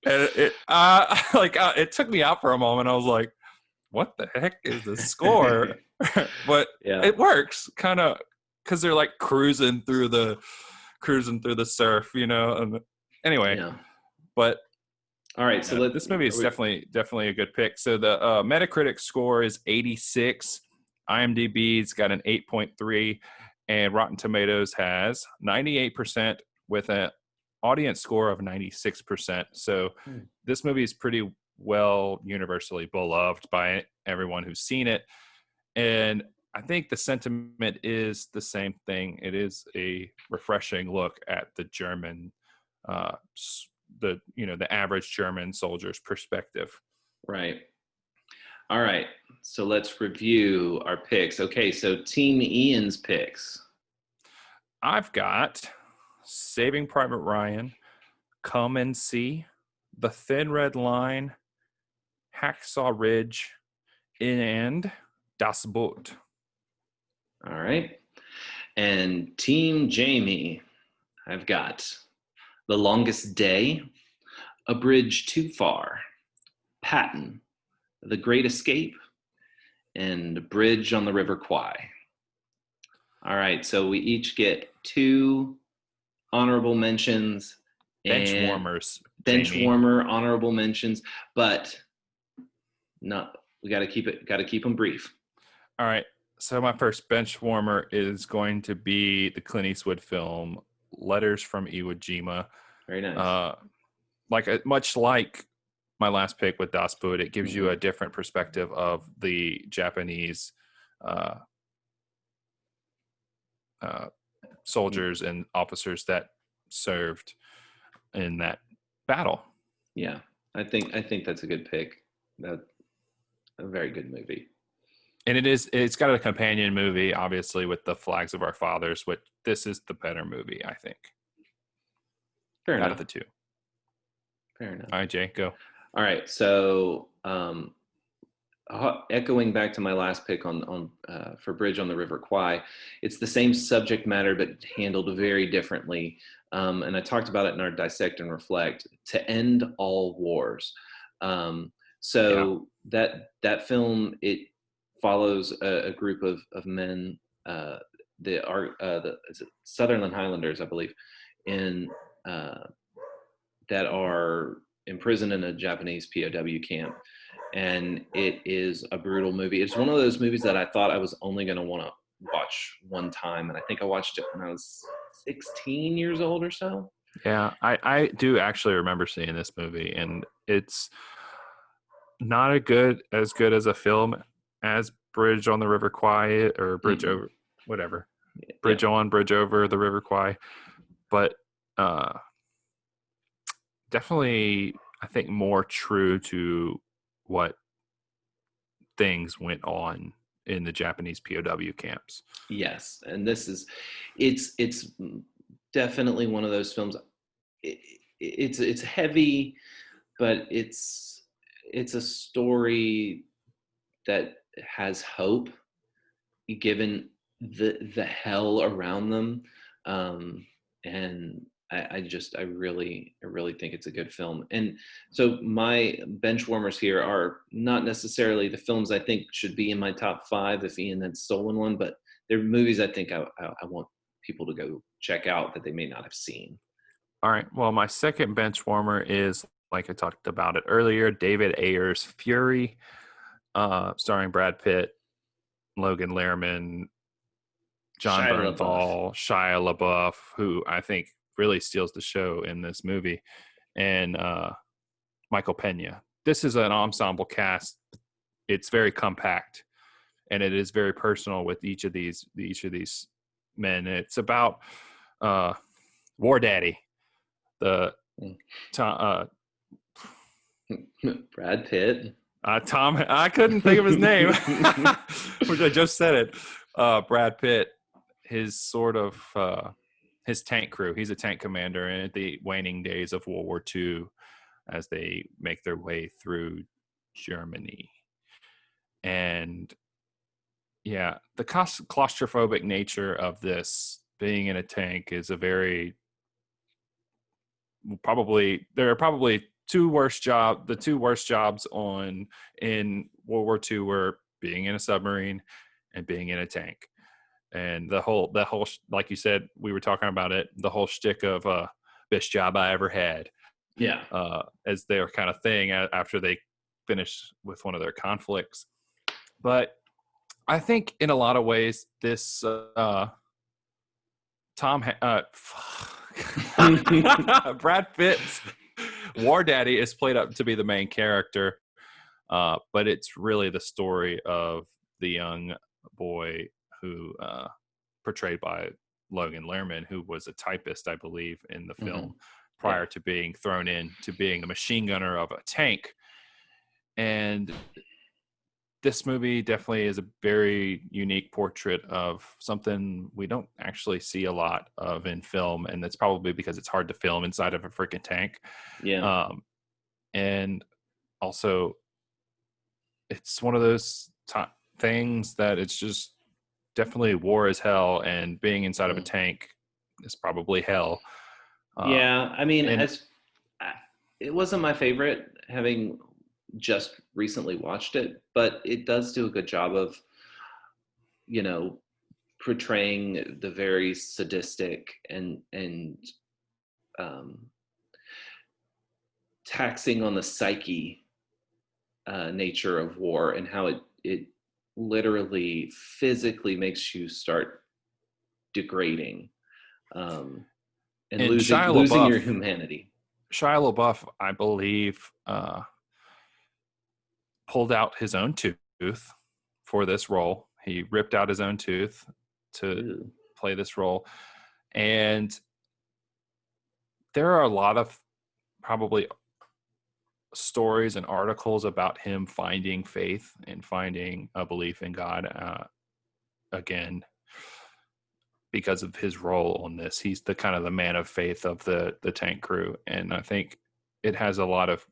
[SPEAKER 2] And it took me out for a moment. I was like, what the heck is the score? But
[SPEAKER 1] Yeah.
[SPEAKER 2] it works kind of because they're like cruising through the surf, and anyway.
[SPEAKER 1] Yeah.
[SPEAKER 2] But
[SPEAKER 1] all right, so
[SPEAKER 2] this movie is definitely a good pick. So the Metacritic score is 86. IMDb's got an 8.3, and Rotten Tomatoes has 98% with an audience score of 96%. So this movie is pretty well universally beloved by everyone who's seen it. And I think the sentiment is the same thing. It is a refreshing look at the German, the average German soldier's perspective.
[SPEAKER 1] Right. All right. So let's review our picks. Okay, so Team Ian's picks.
[SPEAKER 2] I've got Saving Private Ryan, Come and See, The Thin Red Line, Hacksaw Ridge, and Das Boot.
[SPEAKER 1] All right. And Team Jamie, I've got The Longest Day, A Bridge Too Far, Patton, The Great Escape, and Bridge on the River Kwai. All right, so we each get 2 honorable mentions.
[SPEAKER 2] Bench warmers.
[SPEAKER 1] Bench
[SPEAKER 2] Jamie.
[SPEAKER 1] warmer, honorable mentions, but no, we got to keep them brief.
[SPEAKER 2] All right, so my first bench warmer is going to be the Clint Eastwood film Letters from Iwo Jima.
[SPEAKER 1] Very nice.
[SPEAKER 2] Much like my last pick with Das Boot, it gives you a different perspective of the Japanese soldiers and officers that served in that battle.
[SPEAKER 1] Yeah, I think that's a good pick. That's a very good movie.
[SPEAKER 2] And it's got a companion movie, obviously, with the Flags of Our Fathers, which this is the better movie, I think.
[SPEAKER 1] Fair enough.
[SPEAKER 2] Out of the 2.
[SPEAKER 1] Fair enough.
[SPEAKER 2] All right, Jay, go.
[SPEAKER 1] All right, so echoing back to my last pick on for Bridge on the River Kwai, it's the same subject matter but handled very differently. And I talked about it in our Dissect and Reflect, To End All Wars. That film, it follows a group of men, the Sutherland Highlanders, I believe, that are imprisoned in a Japanese POW camp. And it is a brutal movie. It's one of those movies that I thought I was only going to want to watch one time. And I think I watched it when I was 16 years old or so.
[SPEAKER 2] Yeah, I do actually remember seeing this movie, and it's not as good as a film as Bridge on the River Kwai or Bridge over, whatever. Bridge on, Bridge over the River Kwai. But definitely, I think, more true to what things went on in the Japanese POW camps.
[SPEAKER 1] Yes, and it's definitely one of those films. It's heavy, but it's a story that has hope, given the hell around them, and I really think it's a good film. And so my bench warmers here are not necessarily the films I think should be in my top 5 if Ian had stolen one, but they're movies I think I want people to go check out that they may not have seen.
[SPEAKER 2] All right. Well, my second bench warmer is, like I talked about it earlier, David Ayer's Fury, starring Brad Pitt, Logan Lerman, John Bernthal, Shia LaBeouf, who I think really steals the show in this movie, and Michael Pena. This is an ensemble cast. It's very compact, and it is very personal with each of these men. It's about War Daddy, the
[SPEAKER 1] Brad Pitt.
[SPEAKER 2] Tom. I couldn't think of his name, which I just said it. Brad Pitt his sort of his tank crew. He's a tank commander in the waning days of World War II as they make their way through Germany. And yeah, the claustrophobic nature of this being in a tank is a very there are probably the two worst jobs on in World War II were being in a submarine and being in a tank. And like you said, we were talking about it, the whole shtick of best job I ever had,
[SPEAKER 1] Yeah.
[SPEAKER 2] as their kind of thing after they finish with one of their conflicts. But I think in a lot of ways, this Brad Pitt's War Daddy is played up to be the main character, but it's really the story of the young boy who portrayed by Logan Lerman, who was a typist, I believe, in the film prior to being thrown in to being a machine gunner of a tank. And this movie definitely is a very unique portrait of something we don't actually see a lot of in film, and that's probably because it's hard to film inside of a freaking tank.
[SPEAKER 1] Yeah.
[SPEAKER 2] And also, it's one of those things that it's just definitely war is hell, and being inside of a tank is probably hell.
[SPEAKER 1] Yeah, I mean, it wasn't my favorite, having just recently watched it, but it does do a good job of, portraying the very sadistic and taxing on the psyche nature of war, and how it literally physically makes you start degrading, and losing your humanity.
[SPEAKER 2] Shia LaBeouf, I believe, pulled out his own tooth for this role. He ripped out his own tooth to play this role. And there are a lot of probably stories and articles about him finding faith and finding a belief in God again because of his role on this. He's the kind of the man of faith of the tank crew, and I think it has a lot of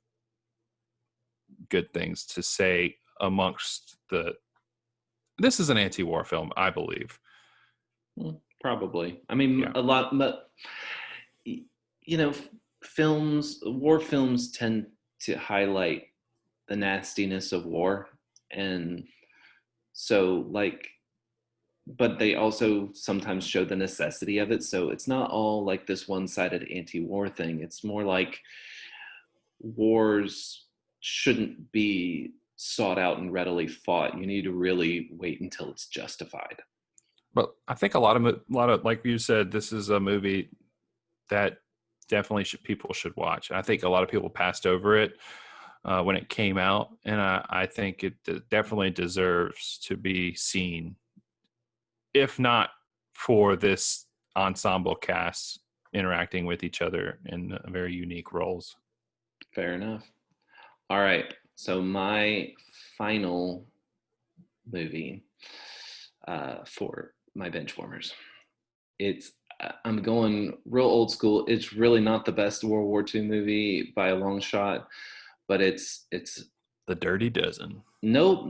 [SPEAKER 2] good things to say amongst this is an anti-war film, I believe.
[SPEAKER 1] Probably. I mean, a lot, but war films tend to highlight the nastiness of war, and so but they also sometimes show the necessity of it. So it's not all like this one-sided anti-war thing. It's more like wars shouldn't be sought out and readily fought. You need to really wait until it's justified.
[SPEAKER 2] But I think a lot of like you said, this is a movie that definitely people should watch. I think a lot of people passed over it when it came out, and I think it definitely deserves to be seen, if not for this ensemble cast interacting with each other in very unique roles.
[SPEAKER 1] Fair enough. All right. So my final movie for my bench warmers. I'm going real old school. It's really not the best World War II movie by a long shot, but it's
[SPEAKER 2] The Dirty Dozen.
[SPEAKER 1] Nope.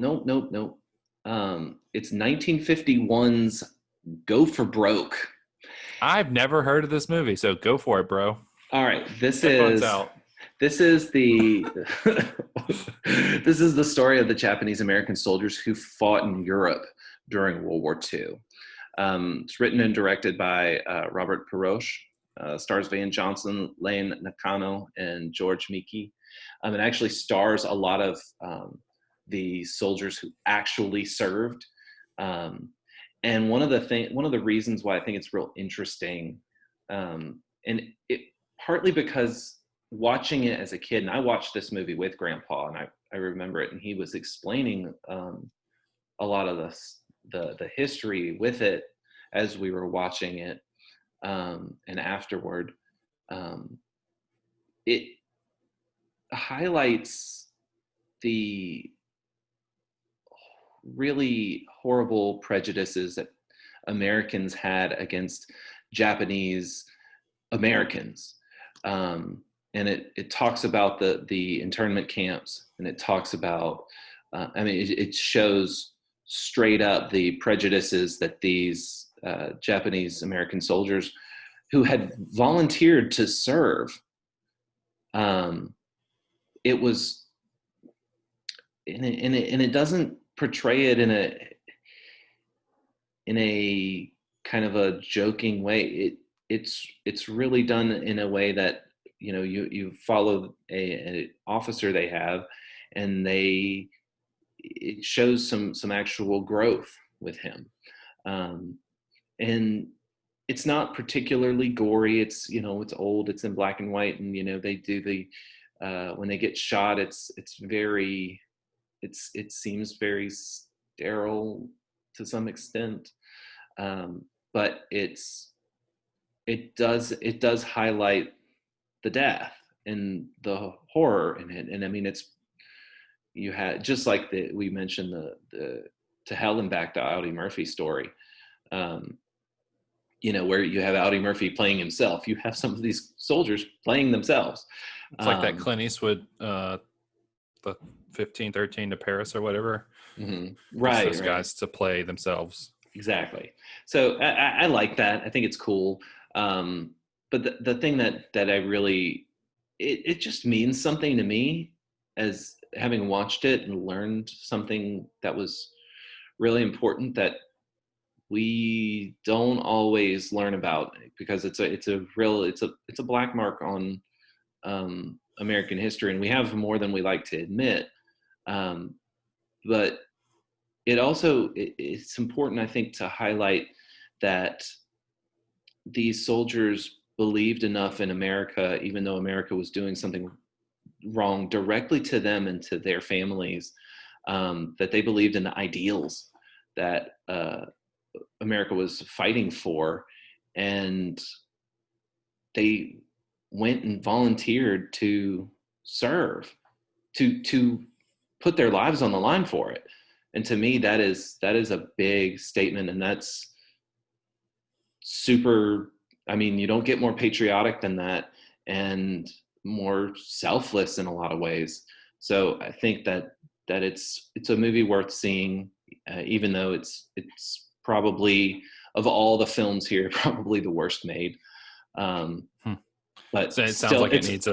[SPEAKER 1] It's 1951's Go for Broke.
[SPEAKER 2] I've never heard of this movie, so go for it, bro.
[SPEAKER 1] All right, this is the this is the story of the Japanese American soldiers who fought in Europe during World War II. It's written and directed by Robert Pirosh. Stars Van Johnson, Lane Nakano, and George Miki. It actually stars a lot of the soldiers who actually served. And one of the reasons why I think it's real interesting, and it partly because watching it as a kid, and I watched this movie with Grandpa, and I remember it, and he was explaining a lot of the history with it as we were watching it, and afterward. It highlights the really horrible prejudices that Americans had against Japanese Americans. And it talks about the internment camps, and it talks about, it shows straight up the prejudices that these Japanese American soldiers who had volunteered to serve, it was, and it doesn't portray it in a kind of a joking way. It's really done in a way that, you follow a officer they have, and it shows some actual growth with him. And it's not particularly gory. It's, it's old, it's in black and white, and, they do when they get shot, it seems very sterile to some extent. But it does highlight the death and the horror in it. And you had, just like we mentioned the To Hell and Back to Audie Murphy story, where you have Audie Murphy playing himself. You have some of these soldiers playing themselves.
[SPEAKER 2] It's like that Clint Eastwood, the 15-13 to Paris or whatever.
[SPEAKER 1] Mm-hmm. Right.
[SPEAKER 2] Those guys to play themselves.
[SPEAKER 1] Exactly. So I like that. I think it's cool. But the thing that I really, it just means something to me, as having watched it and learned something that was really important that we don't always learn about, because it's a black mark on American history, and we have more than we like to admit. But it's important, I think, to highlight that these soldiers believed enough in America, even though America was doing something wrong directly to them and to their families, that they believed in the ideals that America was fighting for, and they went and volunteered to serve, to put their lives on the line for it. And to me, that is a big statement, and that's super. You don't get more patriotic than that, and more selfless in a lot of ways. So I think that it's a movie worth seeing, even though it's probably, of all the films here, probably the worst made. But
[SPEAKER 2] so it sounds like it needs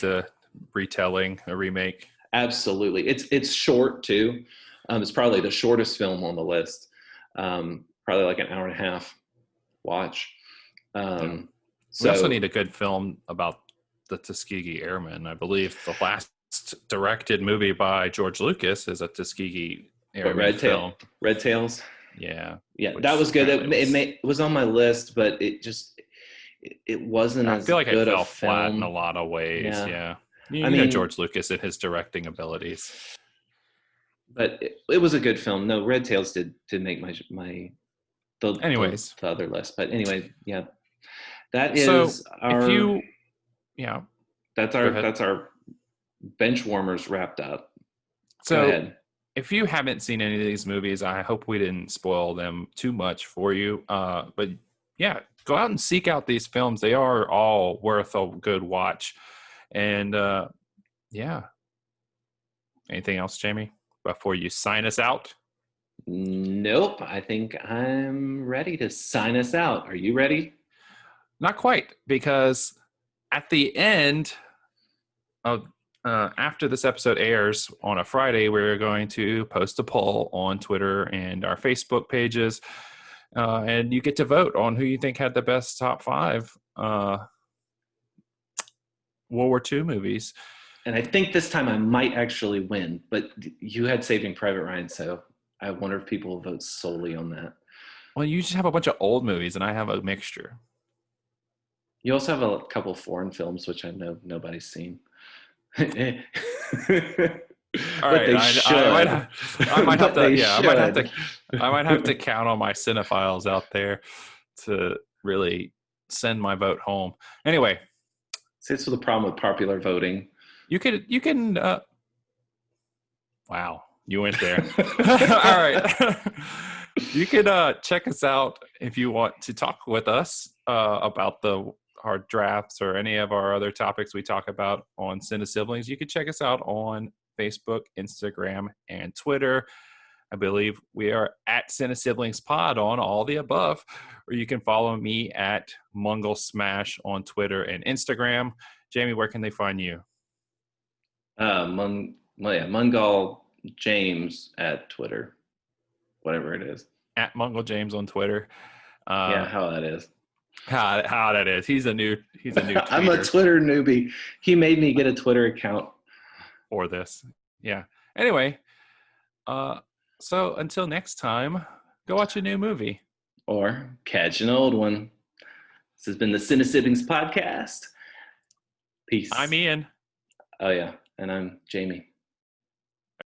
[SPEAKER 2] a retelling, a remake.
[SPEAKER 1] Absolutely. It's short too. It's probably the shortest film on the list. Probably like an hour and a half watch.
[SPEAKER 2] We also need a good film about the Tuskegee Airmen. I believe the last directed movie by George Lucas is a Tuskegee Airmen film.
[SPEAKER 1] Red Tails.
[SPEAKER 2] Yeah,
[SPEAKER 1] that was good. It was on my list, but it wasn't. I feel like it fell
[SPEAKER 2] flat in a lot of ways. Yeah. You know George Lucas and his directing abilities.
[SPEAKER 1] But it was a good film. No, Red Tails did make the other list. But anyway, yeah, that is that's our bench warmers wrapped up.
[SPEAKER 2] So go ahead. If you haven't seen any of these movies, I hope we didn't spoil them too much for you. But yeah, go out and seek out these films. They are all worth a good watch. And yeah. Anything else, Jamie, before you sign us out?
[SPEAKER 1] Nope. I think I'm ready to sign us out. Are you ready?
[SPEAKER 2] Not quite, because at the end of after this episode airs on a Friday, we're going to post a poll on Twitter and our Facebook pages, and you get to vote on who you think had the best top 5 World War II movies.
[SPEAKER 1] And I think this time I might actually win, but you had Saving Private Ryan, so I wonder if people will vote solely on that.
[SPEAKER 2] Well, you just have a bunch of old movies, and I have a mixture.
[SPEAKER 1] You also have a couple foreign films, which I know nobody's seen. All
[SPEAKER 2] right, I might have to count on my cinephiles out there to really send my vote home. Anyway,
[SPEAKER 1] see, this is the problem with popular voting.
[SPEAKER 2] You can. Wow, you went there. All right. You can check us out if you want to talk with us about our drafts or any of our other topics we talk about on Cine-Siblings, you can check us out on Facebook, Instagram, and Twitter. I believe we are at Cine-Siblings Pod on all the above, or you can follow me at Mungle Smash on Twitter and Instagram. Jamie, where can they find you?
[SPEAKER 1] Mungal James at Twitter, whatever it is.
[SPEAKER 2] At Mungle James on Twitter.
[SPEAKER 1] How that is.
[SPEAKER 2] How that is. He's a new
[SPEAKER 1] I'm a Twitter newbie. He made me get a Twitter account
[SPEAKER 2] for this. Yeah. Anyway, so until next time, go watch a new movie.
[SPEAKER 1] Or catch an old one. This has been the Cine-Siblings Podcast. Peace.
[SPEAKER 2] I'm Ian.
[SPEAKER 1] Oh, yeah. And I'm Jamie.